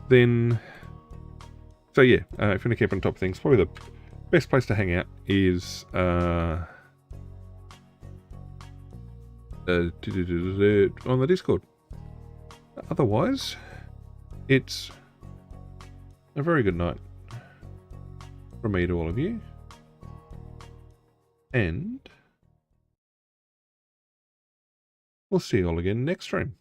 Speaker 1: Then, so yeah, if you want to keep on top of things, probably the best place to hang out is on the Discord. Otherwise, it's a very good night from me to all of you, and we'll see you all again next stream.